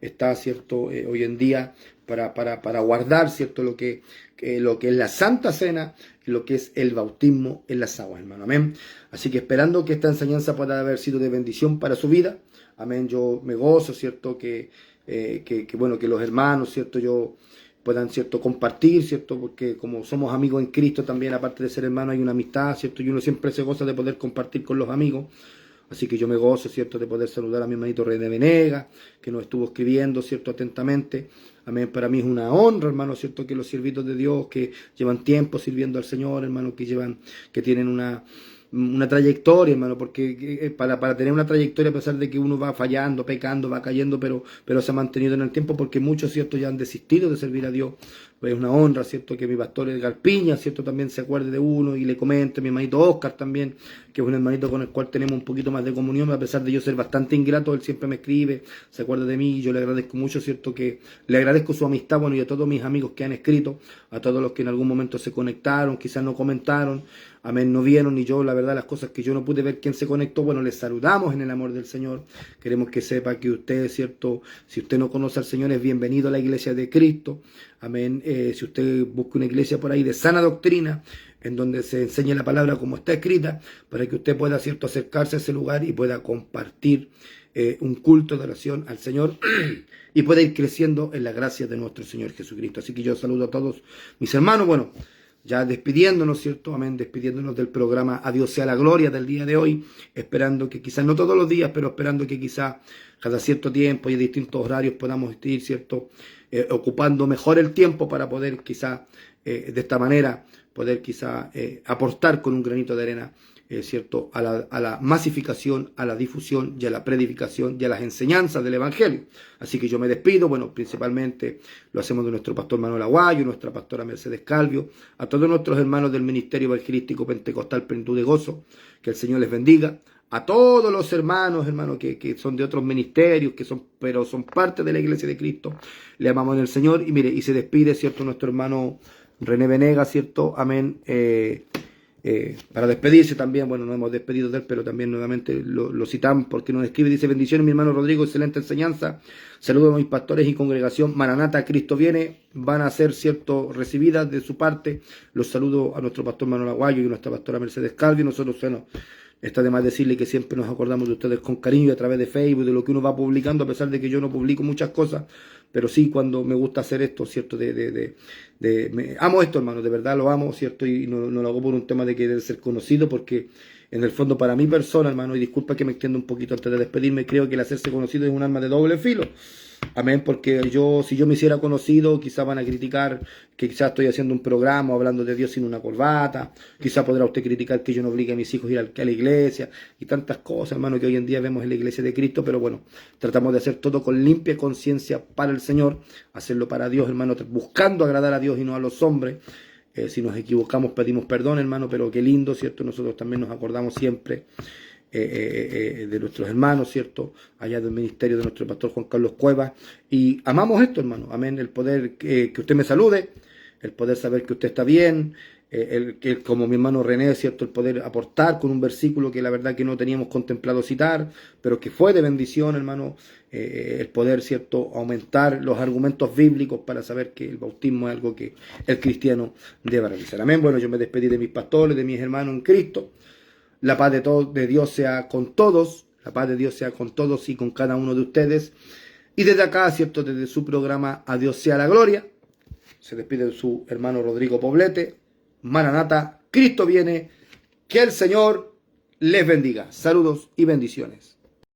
está, cierto, hoy en día para guardar, cierto, lo que es la Santa Cena y lo que es el bautismo en las aguas, hermano, amén. Así que esperando que esta enseñanza pueda haber sido de bendición para su vida, amén. Yo me gozo, cierto, que bueno, que los hermanos, cierto, yo puedan, cierto, compartir, cierto, porque como somos amigos en Cristo también, aparte de ser hermano, hay una amistad, cierto, y uno siempre se goza de poder compartir con los amigos. Así que yo me gozo, cierto, de poder saludar a mi hermanito René Venegas, que nos estuvo escribiendo, cierto, atentamente. Amén. Para mí es una honra, hermano, cierto, que los siervitos de Dios que llevan tiempo sirviendo al Señor, hermano, que tienen una trayectoria, hermano, porque para tener una trayectoria, a pesar de que uno va fallando, pecando, va cayendo, pero se ha mantenido en el tiempo, porque muchos, cierto, ya han desistido de servir a Dios. Pues es una honra, cierto, que mi pastor Edgar Piña, cierto, también se acuerde de uno y le comente, mi hermanito Oscar también, que es un hermanito con el cual tenemos un poquito más de comunión, a pesar de yo ser bastante ingrato, él siempre me escribe, se acuerda de mí, y yo le agradezco mucho, cierto, que le agradezco su amistad, bueno, y a todos mis amigos que han escrito, a todos los que en algún momento se conectaron, quizás no comentaron, amén, no vieron, y yo, la verdad, las cosas que yo no pude ver quién se conectó, bueno, les saludamos en el amor del Señor. Queremos que sepa que usted, cierto, si usted no conoce al Señor, es bienvenido a la iglesia de Cristo, amén. Si usted busca una iglesia por ahí de sana doctrina, en donde se enseñe la palabra como está escrita, para que usted pueda, cierto, acercarse a ese lugar y pueda compartir un culto de oración al Señor y pueda ir creciendo en la gracia de nuestro Señor Jesucristo. Así que yo saludo a todos mis hermanos, bueno, ya despidiéndonos, ¿cierto? Amén, despidiéndonos del programa A Dios sea la gloria del día de hoy, esperando que quizás no todos los días, pero esperando que quizás cada cierto tiempo y a distintos horarios podamos ir, ¿cierto? Ocupando mejor el tiempo para poder quizás de esta manera poder quizás aportar con un granito de arena, ¿cierto? A la masificación, a la difusión y a la predicación y a las enseñanzas del Evangelio. Así que yo me despido, bueno, principalmente lo hacemos de nuestro pastor Manuel Aguayo, nuestra pastora Mercedes Calvio, a todos nuestros hermanos del Ministerio Evangelístico Pentecostal Plenitud de Gozo, que el Señor les bendiga, a todos los hermanos que son de otros ministerios, pero son parte de la Iglesia de Cristo, le amamos en el Señor, y mire, y se despide, ¿cierto?, nuestro hermano René Venegas, ¿cierto? Amén. Para despedirse también, bueno, no hemos despedido de él, pero también nuevamente lo citamos porque nos escribe, dice: bendiciones mi hermano Rodrigo, excelente enseñanza, saludos a mis pastores y congregación Maranata, Cristo viene, van a ser, cierto, recibidas de su parte. Los saludo a nuestro pastor Manuel Aguayo y a nuestra pastora Mercedes Calvi. Nosotros, bueno, está de más decirle que siempre nos acordamos de ustedes con cariño a través de Facebook, de lo que uno va publicando, a pesar de que yo no publico muchas cosas, pero sí cuando me gusta hacer esto, ¿cierto? Amo esto, hermano, de verdad lo amo, ¿cierto? Y no lo hago por un tema de querer ser conocido, porque en el fondo para mi persona, hermano, y disculpa que me extienda un poquito antes de despedirme, creo que el hacerse conocido es un arma de doble filo. Amén, porque si yo me hiciera conocido, quizás van a criticar que quizás estoy haciendo un programa hablando de Dios sin una corbata, quizás podrá usted criticar que yo no obligue a mis hijos a ir a la iglesia y tantas cosas, hermano, que hoy en día vemos en la iglesia de Cristo, pero bueno, tratamos de hacer todo con limpia conciencia para el Señor, hacerlo para Dios, hermano, buscando agradar a Dios y no a los hombres. Si nos equivocamos pedimos perdón, hermano, pero qué lindo, ¿cierto? Nosotros también nos acordamos siempre de nuestros hermanos, ¿cierto? Allá del ministerio de nuestro pastor Juan Carlos Cuevas. Y amamos esto, hermano. Amén. El poder que usted me salude, el poder saber que usted está bien, que como mi hermano René, ¿cierto? El poder aportar con un versículo que la verdad que no teníamos contemplado citar, pero que fue de bendición, hermano. El poder, ¿cierto? Aumentar los argumentos bíblicos para saber que el bautismo es algo que el cristiano debe realizar. Amén. Bueno, yo me despedí de mis pastores, de mis hermanos en Cristo. La paz de Dios sea con todos, la paz de Dios sea con todos y con cada uno de ustedes. Y desde acá, ¿cierto? Desde su programa A Dios sea la gloria, se despide su hermano Rodrigo Poblete. Maranata, Cristo viene, que el Señor les bendiga. Saludos y bendiciones.